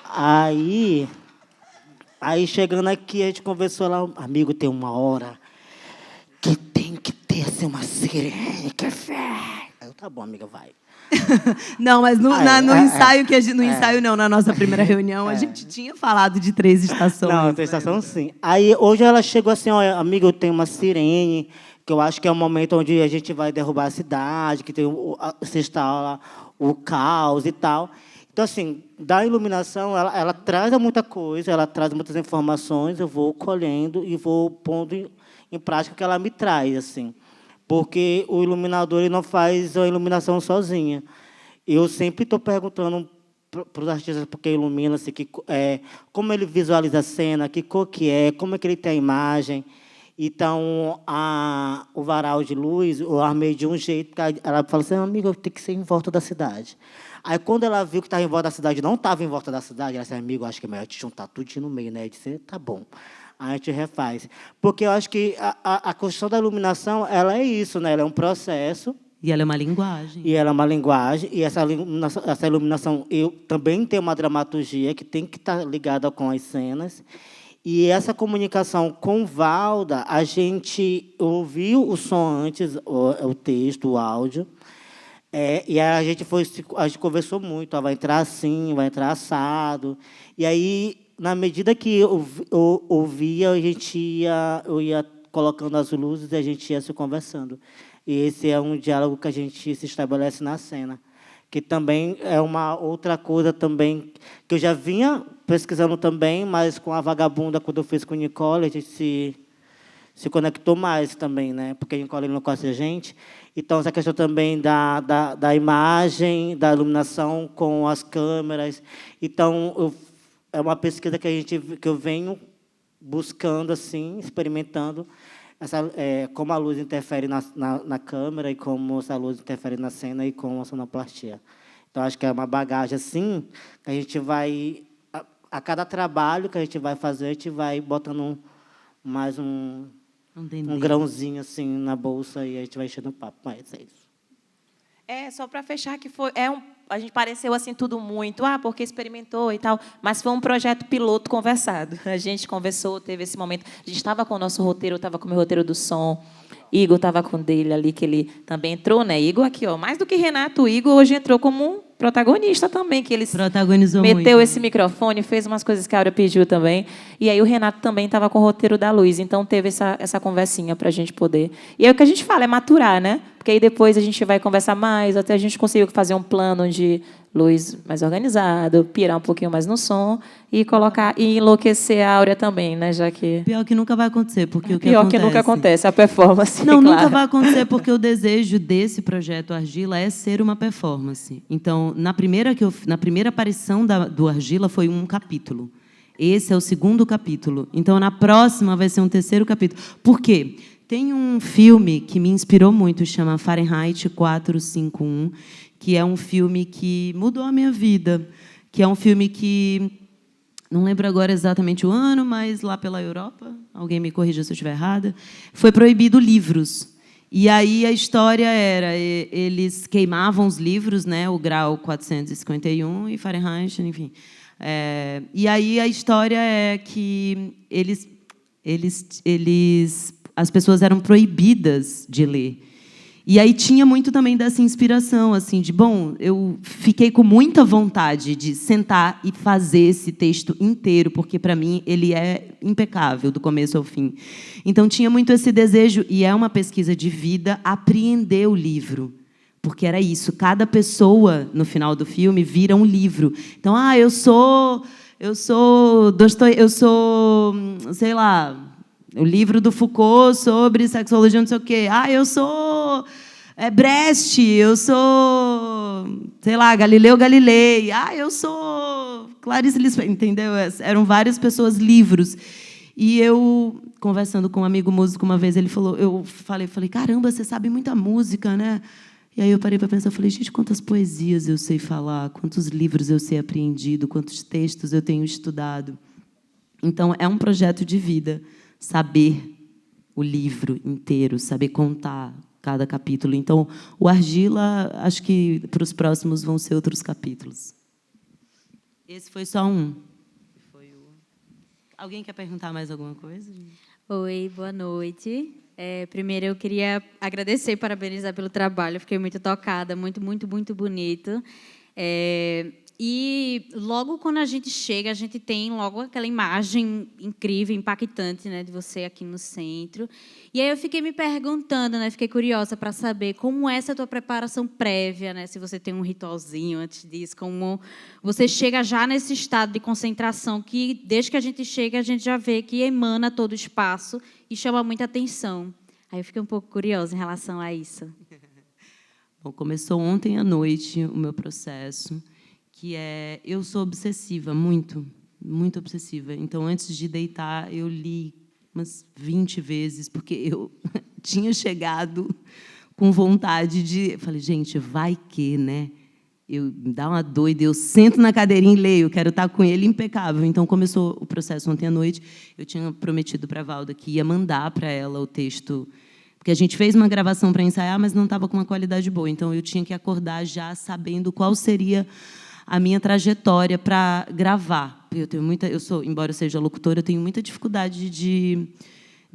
Aí, chegando aqui, a gente conversou lá, amigo, tem uma hora que tem que ter assim, uma sirene, que fé. Aí eu, tá bom, amiga, vai. Não, mas no ensaio, ensaio não, na nossa primeira reunião, a gente tinha falado de 3 estações. Não, 3 estações, sim. Aí, hoje ela chegou assim, olha, amiga, eu tenho uma sirene, que eu acho que é o momento onde a gente vai derrubar a cidade, que se instala o caos e tal. Então, assim, da iluminação, ela traz muita coisa, ela traz muitas informações, eu vou colhendo e vou pondo em prática o que ela me traz, assim. Porque o iluminador ele não faz a iluminação sozinha. Eu sempre estou perguntando para os artistas porque ilumina, assim, como ele visualiza a cena, que cor que é, como é que ele tem a imagem. Então, o varal de luz, eu armei de um jeito, ela falou assim, amiga, tem que ser em volta da cidade. Aí, quando ela viu que estava em volta da cidade, não estava em volta da cidade, ela disse, amigo, acho que é melhor te juntar tudo no meio, né? Eu disse, tá bom. Aí a gente refaz. Porque eu acho que a construção da iluminação, ela é isso, né? Ela é um processo. E ela é uma linguagem. E ela é uma linguagem. E essa iluminação, eu também tenho uma dramaturgia que tem que estar ligada com as cenas. E essa comunicação com Valda, a gente ouviu o som antes, o texto, o áudio. E a gente conversou muito. Vai entrar assim, vai entrar assado. E aí, na medida que eu ouvia, eu ia colocando as luzes e a gente ia se conversando. E esse é um diálogo que a gente se estabelece na cena, que também é uma outra coisa também que eu já vinha pesquisando também, mas com a Vagabunda, quando eu fiz com o Nicole, a gente se conectou mais também, né? Porque a Nicole não conhece a gente. Então, essa questão também da imagem, da iluminação com as câmeras. Então, é uma pesquisa que eu venho buscando, assim, experimentando, como a luz interfere na câmera e como essa luz interfere na cena e com a sonoplastia. Então, acho que é uma bagagem assim, que a gente vai, a cada trabalho que a gente vai fazer, a gente vai botando mais um grãozinho assim na bolsa e a gente vai enchendo o papo. Mas é isso. Só para fechar, que foi, a gente pareceu assim tudo muito, porque experimentou e tal, mas foi um projeto piloto conversado. A gente conversou, teve esse momento. A gente estava com o nosso roteiro, eu estava com o meu roteiro do som. Igor estava com o dele ali, que ele também entrou, né? Igor aqui, ó, mais do que Renato, o Igor hoje entrou como um protagonista também, que ele protagonizou meteu muito. Esse microfone, fez umas coisas que a Áurea pediu também. E aí o Renato também estava com o roteiro da Luz, então teve essa conversinha para a gente poder. E aí o que a gente fala é maturar, né? Porque aí depois a gente vai conversar mais, até a gente conseguiu fazer um plano de Luz mais organizado, pirar um pouquinho mais no som e colocar e enlouquecer a Áurea também, né? Já que pior que nunca vai acontecer, porque o que pior acontece... que nunca acontece, a performance. Não, claro. Nunca vai acontecer, porque o desejo desse projeto Argila é ser uma performance. Então, na primeira aparição do Argila foi um capítulo. Esse é o segundo capítulo. Então, na próxima vai ser um terceiro capítulo. Por quê? Tem um filme que me inspirou muito, chama Fahrenheit 451, que é um filme que mudou a minha vida, que é um filme que, não lembro agora exatamente o ano, mas lá pela Europa, alguém me corrija se eu estiver errada, foi proibido livros. E aí a história era, eles queimavam os livros, né, o grau 451 e Fahrenheit, enfim. E aí a história é que as pessoas eram proibidas de ler. E aí tinha muito também dessa inspiração, assim, de, bom, eu fiquei com muita vontade de sentar e fazer esse texto inteiro, porque, para mim, ele é impecável, do começo ao fim. Então, tinha muito esse desejo, e é uma pesquisa de vida, apreender o livro. Porque era isso, cada pessoa, no final do filme, vira um livro. Então, eu sou, sei lá... O livro do Foucault sobre sexologia, não sei o quê. Eu sou Brecht, eu sou, sei lá, Galileu Galilei. Eu sou Clarice Lispector, entendeu? Eram várias pessoas, livros. E eu, conversando com um amigo músico uma vez, eu falei, caramba, você sabe muita música, né? E aí eu parei para pensar, falei, gente, quantas poesias eu sei falar, quantos livros eu sei apreendido, quantos textos eu tenho estudado. Então, é um projeto de vida. Saber o livro inteiro, saber contar cada capítulo. Então, o Argila, acho que para os próximos vão ser outros capítulos. Esse foi só um. Alguém quer perguntar mais alguma coisa? Oi, boa noite. Primeiro, eu queria agradecer e parabenizar pelo trabalho. Fiquei muito tocada, muito, muito, muito bonito. E logo quando a gente chega, a gente tem logo aquela imagem incrível, impactante, né, de você aqui no centro. E aí eu fiquei me perguntando, né, fiquei curiosa para saber como é essa tua preparação prévia, né, se você tem um ritualzinho antes disso, como você chega já nesse estado de concentração que, desde que a gente chega, a gente já vê que emana todo o espaço e chama muita atenção. Aí eu fiquei um pouco curiosa em relação a isso. Bom, começou ontem à noite o meu processo, que eu sou obsessiva, muito, muito obsessiva. Então, antes de deitar, eu li umas 20 vezes, porque eu tinha chegado com vontade de... Falei, gente, vai que, né? Me dá uma doida, eu sento na cadeirinha e leio, quero estar com ele impecável. Então, começou o processo ontem à noite. Eu tinha prometido para a Valda que ia mandar para ela o texto, porque a gente fez uma gravação para ensaiar, mas não estava com uma qualidade boa. Então, eu tinha que acordar já sabendo qual seria a minha trajetória para gravar. Embora eu seja locutora, eu tenho muita dificuldade de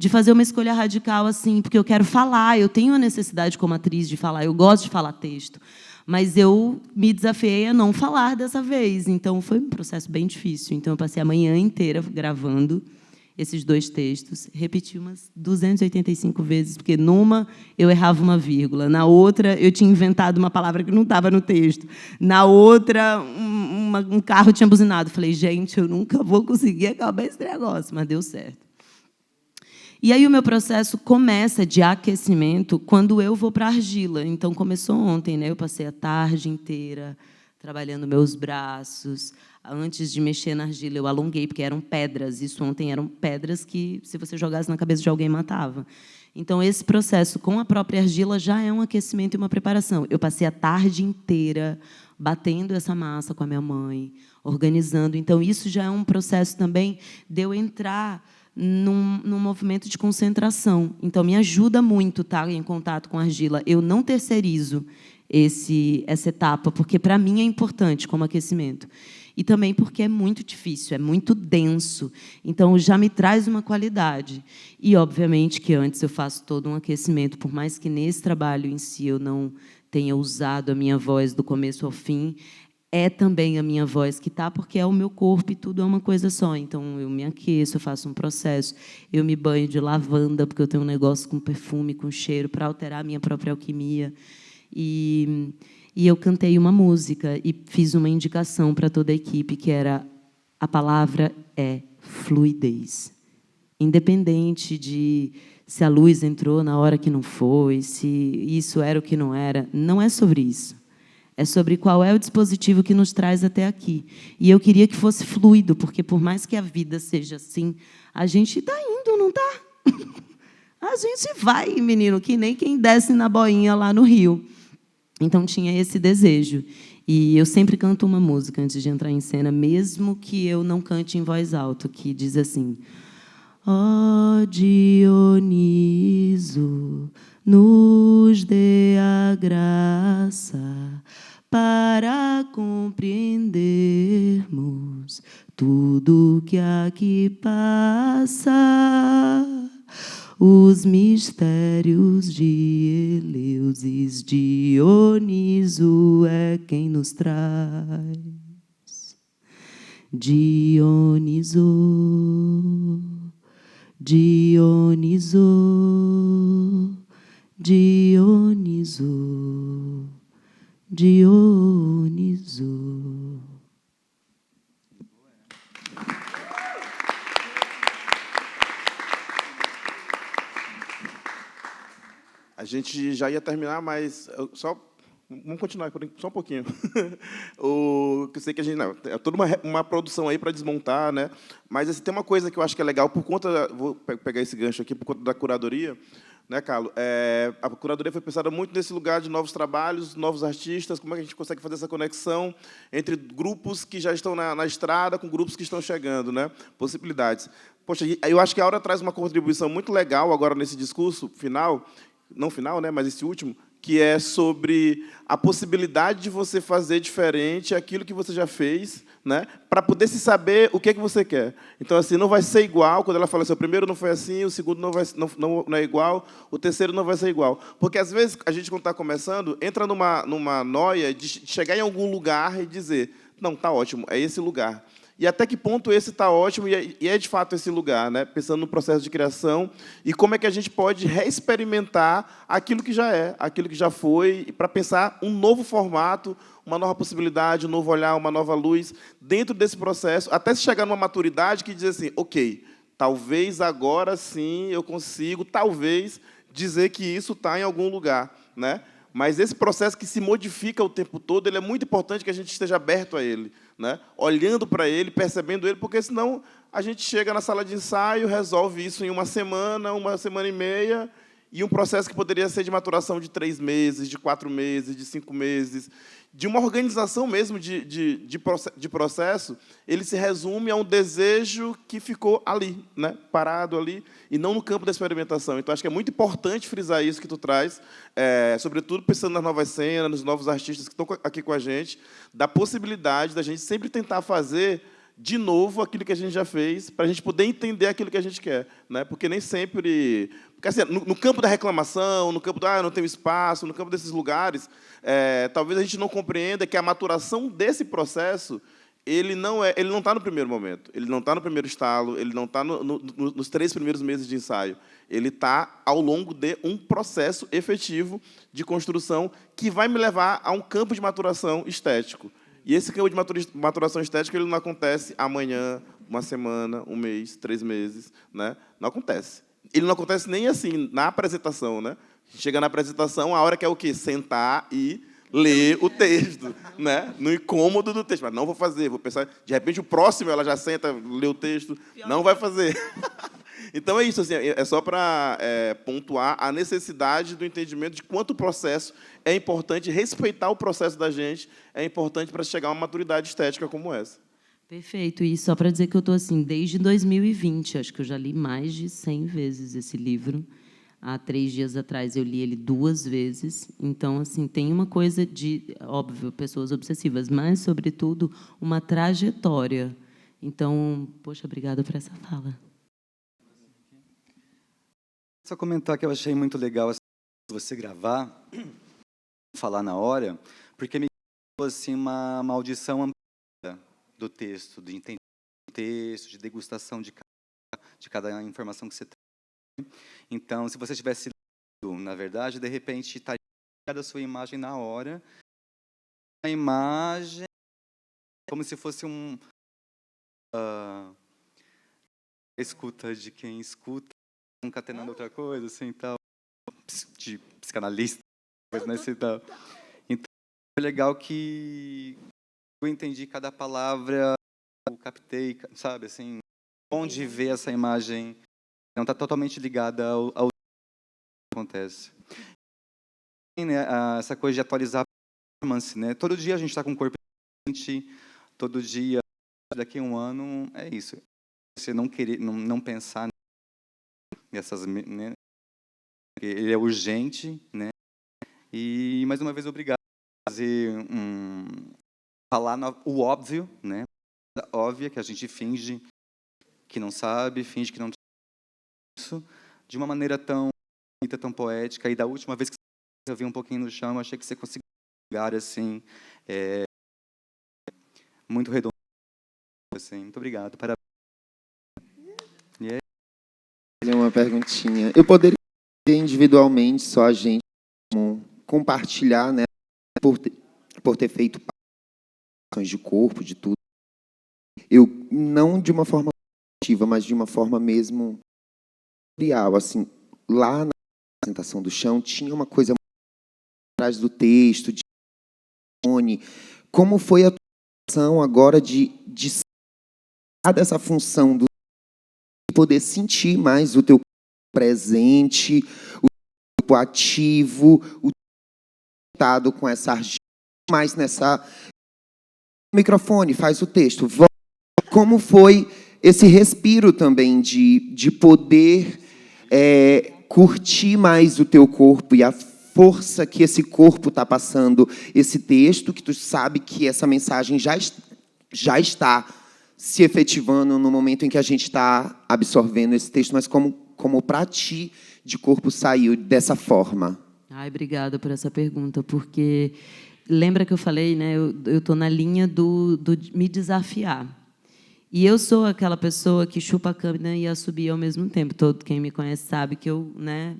fazer uma escolha radical, assim, porque eu quero falar, eu tenho a necessidade como atriz de falar, eu gosto de falar texto, mas eu me desafiei a não falar dessa vez. Então, foi um processo bem difícil. Então, eu passei a manhã inteira gravando esses 2 textos, repeti umas 285 vezes, porque numa eu errava uma vírgula, na outra eu tinha inventado uma palavra que não estava no texto, na outra um carro tinha buzinado. Falei, gente, eu nunca vou conseguir acabar esse negócio, mas deu certo. E aí o meu processo começa de aquecimento quando eu vou para a argila. Então, começou ontem, né? Eu passei a tarde inteira trabalhando meus braços. Antes de mexer na argila, eu alonguei, porque eram pedras. Isso ontem eram pedras que, se você jogasse na cabeça de alguém, matava. Então, esse processo com a própria argila já é um aquecimento e uma preparação. Eu passei a tarde inteira batendo essa massa com a minha mãe, organizando. Então, isso já é um processo também de eu entrar num movimento de concentração. Então, me ajuda muito estar em contato com a argila. Eu não terceirizo essa etapa, porque, para mim, é importante como aquecimento. E também porque é muito difícil, é muito denso. Então, já me traz uma qualidade. E, obviamente, que antes eu faço todo um aquecimento, por mais que nesse trabalho em si eu não tenha usado a minha voz do começo ao fim, é também a minha voz que está, porque é o meu corpo e tudo é uma coisa só. Então, eu me aqueço, eu faço um processo, eu me banho de lavanda, porque eu tenho um negócio com perfume, com cheiro, para alterar a minha própria alquimia. E eu cantei uma música e fiz uma indicação para toda a equipe, que era: a palavra é fluidez. Independente de se a luz entrou na hora que não foi, se isso era o que não era, não é sobre isso. É sobre qual é o dispositivo que nos traz até aqui. E eu queria que fosse fluido, porque, por mais que a vida seja assim, a gente está indo, não está? A gente vai, menino, que nem quem desce na boinha lá no Rio. Então, tinha esse desejo. E eu sempre canto uma música antes de entrar em cena, mesmo que eu não cante em voz alta, que diz assim: ó Dioniso, nos dê a graça para compreendermos tudo que aqui passa, os mistérios de Eleusis. Dioniso é quem nos traz. Dioniso, Dioniso, Dioniso, Dioniso. A gente já ia terminar, mas vamos continuar só um pouquinho. Eu sei que a gente é toda uma produção aí para desmontar, né? Mas assim, tem uma coisa que eu acho que é legal por conta, vou pegar esse gancho aqui por conta da curadoria, né, Carlos? A curadoria foi pensada muito nesse lugar de novos trabalhos, novos artistas. Como é que a gente consegue fazer essa conexão entre grupos que já estão na estrada com grupos que estão chegando, né? Possibilidades. Poxa, eu acho que a Aura traz uma contribuição muito legal agora nesse discurso final. Não final, né, mas esse último, que é sobre a possibilidade de você fazer diferente aquilo que você já fez, né, para poder se saber o que é que você quer. Então, assim, não vai ser igual. Quando ela fala assim, o primeiro não foi assim, o segundo não é igual, o terceiro não vai ser igual. Porque, às vezes, a gente, quando está começando, entra numa noia de chegar em algum lugar e dizer: não, está ótimo, é esse lugar. E até que ponto esse está ótimo e é, de fato, esse lugar, né? Pensando no processo de criação e como é que a gente pode reexperimentar aquilo que já é, aquilo que já foi, para pensar um novo formato, uma nova possibilidade, um novo olhar, uma nova luz dentro desse processo, até se chegar numa maturidade que diz assim: ok, talvez agora sim eu consigo, talvez, dizer que isso está em algum lugar, né? Mas esse processo que se modifica o tempo todo, ele é muito importante que a gente esteja aberto a ele, né? Olhando para ele, percebendo ele, porque senão a gente chega na sala de ensaio, resolve isso em uma semana e meia, e um processo que poderia ser de maturação de 3 meses, de 4 meses, de 5 meses, de uma organização mesmo de processo, ele se resume a um desejo que ficou ali, né? Parado ali, e não no campo da experimentação. Então, acho que é muito importante frisar isso que tu traz, sobretudo pensando nas novas cenas, nos novos artistas que estão aqui com a gente, da possibilidade da gente sempre tentar fazer de novo aquilo que a gente já fez, para a gente poder entender aquilo que a gente quer, né? Porque nem sempre... Porque, assim, no campo da reclamação, no campo do não tenho espaço, no campo desses lugares, talvez a gente não compreenda que a maturação desse processo, ele não está no primeiro momento, ele não está no primeiro estalo, ele não está nos 3 primeiros meses de ensaio. Ele está ao longo de um processo efetivo de construção que vai me levar a um campo de maturação estético. E esse campo de maturação estética ele não acontece amanhã, uma semana, um mês, 3 meses, né? Não acontece. Ele não acontece nem assim na apresentação, né? Chega na apresentação, a hora que é o quê? Sentar e ler o texto, né? No incômodo do texto. Mas não vou fazer, vou pensar. De repente, o próximo ela já senta, lê o texto, não vai fazer. Então é isso, assim, é só para pontuar a necessidade do entendimento de quanto o processo é importante, respeitar o processo da gente é importante para chegar a uma maturidade estética como essa. Perfeito. E só para dizer que eu estou assim, desde 2020, acho que eu já li mais de 100 vezes esse livro. Há 3 dias atrás eu li ele 2 vezes. Então, assim, tem uma coisa de, óbvio, pessoas obsessivas, mas, sobretudo, uma trajetória. Então, poxa, obrigada por essa fala. Só comentar que eu achei muito legal você gravar, falar na hora, porque me deu assim, uma audição ampla do texto, de entendimento do texto, de degustação de cada informação que você tem. Então, se você tivesse lido, na verdade, de repente, estaria a sua imagem na hora, a imagem como se fosse escuta de quem escuta, concatenando outra coisa, assim, tal, de psicanalista, coisa nesse tal. Então, é legal que eu entendi cada palavra, eu captei, sabe, assim, onde ver essa imagem não está totalmente ligada ao que acontece. E, né, essa coisa de atualizar a performance, né? Todo dia a gente está com o corpo diferente, todo dia, daqui a um ano, é isso. Você não querer, não pensar nessas, né? Ele é urgente, né? E mais uma vez obrigado por fazer falar o óbvio, né? Óbvia que a gente finge que não sabe, finge que não isso de uma maneira tão bonita, tão poética. E da última vez que eu vi um pouquinho no chão, eu achei que você conseguiu lugar assim muito redondo, assim. Muito obrigado. Parabéns. Uma perguntinha. Eu poderia individualmente só a gente compartilhar, né, por ter feito ações de corpo, de tudo. Eu não de uma forma ativa, mas de uma forma mesmo real, assim, lá na apresentação do chão tinha uma coisa atrás do texto, de como foi a tua ação agora de dessa função do poder sentir mais o teu presente, o corpo ativo, o contato com essa argila, mais nessa microfone, faz o texto. Como foi esse respiro também de poder curtir mais o teu corpo e a força que esse corpo está passando, esse texto, que tu sabe que essa mensagem já está se efetivando no momento em que a gente está absorvendo esse texto, mas como para ti, de corpo, saiu dessa forma? Ai, obrigada por essa pergunta, porque lembra que eu falei, né? Eu estou na linha do me desafiar. E eu sou aquela pessoa que chupa a cana e assobia ao mesmo tempo. Todo quem me conhece sabe que eu, né,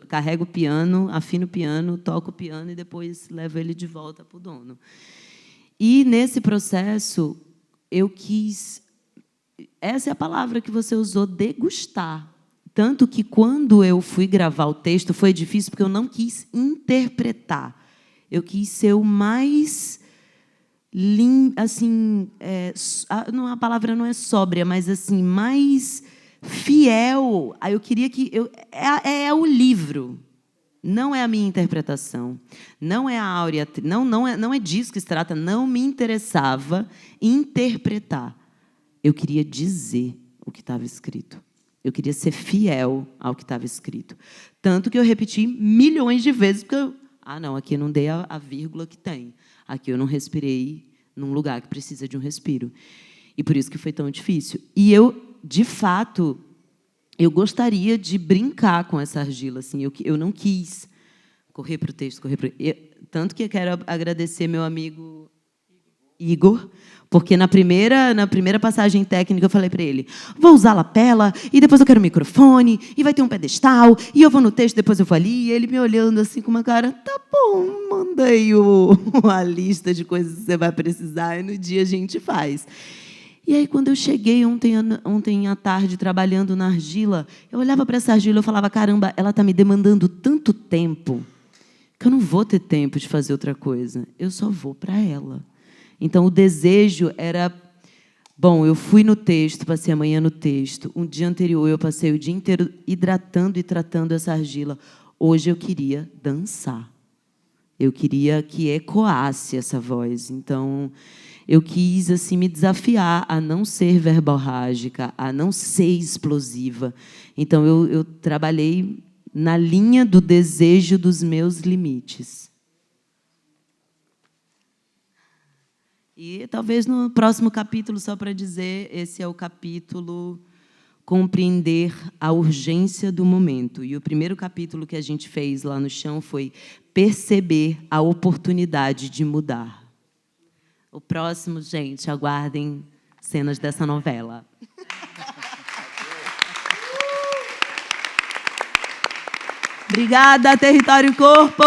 carrego o piano, afino o piano, toco o piano e depois levo ele de volta para o dono. E, nesse processo, eu quis... Essa é a palavra que você usou, degustar. Tanto que, quando eu fui gravar o texto, foi difícil, porque eu não quis interpretar. Eu quis ser o mais... assim, a palavra não é sóbria, mas assim, mais fiel. Aí eu queria que é o livro, não é a minha interpretação, não é a Áurea, não é disso que se trata. Não me interessava interpretar. Eu queria dizer o que estava escrito. Eu queria ser fiel ao que estava escrito. Tanto que eu repeti milhões de vezes, porque não, aqui eu não dei a vírgula que tem. Aqui eu não respirei num lugar que precisa de um respiro. E por isso que foi tão difícil. E eu, de fato, eu gostaria de brincar com essa argila. Assim, eu não quis correr para o texto, tanto que eu quero agradecer meu amigo Igor, porque na primeira passagem técnica eu falei para ele: vou usar a lapela, e depois eu quero um microfone, e vai ter um pedestal, e eu vou no texto, depois eu vou ali. E ele me olhando assim com uma cara: tá bom, mandei a lista de coisas que você vai precisar, e no dia a gente faz. E aí, quando eu cheguei ontem à tarde, trabalhando na argila, eu olhava para essa argila e falava: caramba, ela está me demandando tanto tempo que eu não vou ter tempo de fazer outra coisa. Eu só vou para ela. Então, o desejo era Bom, eu fui no texto, passei a manhã no texto. Um dia anterior, eu passei o dia inteiro hidratando e tratando essa argila. Hoje eu queria dançar. Eu queria que ecoasse essa voz. Então, eu quis assim me desafiar a não ser verborrágica, a não ser explosiva. Então, eu trabalhei na linha do desejo dos meus limites. E talvez no próximo capítulo, só para dizer, esse é o capítulo Compreender a Urgência do Momento. E o primeiro capítulo que a gente fez lá no chão foi Perceber a Oportunidade de Mudar. O próximo, gente, aguardem cenas dessa novela. Obrigada, Território Corpo!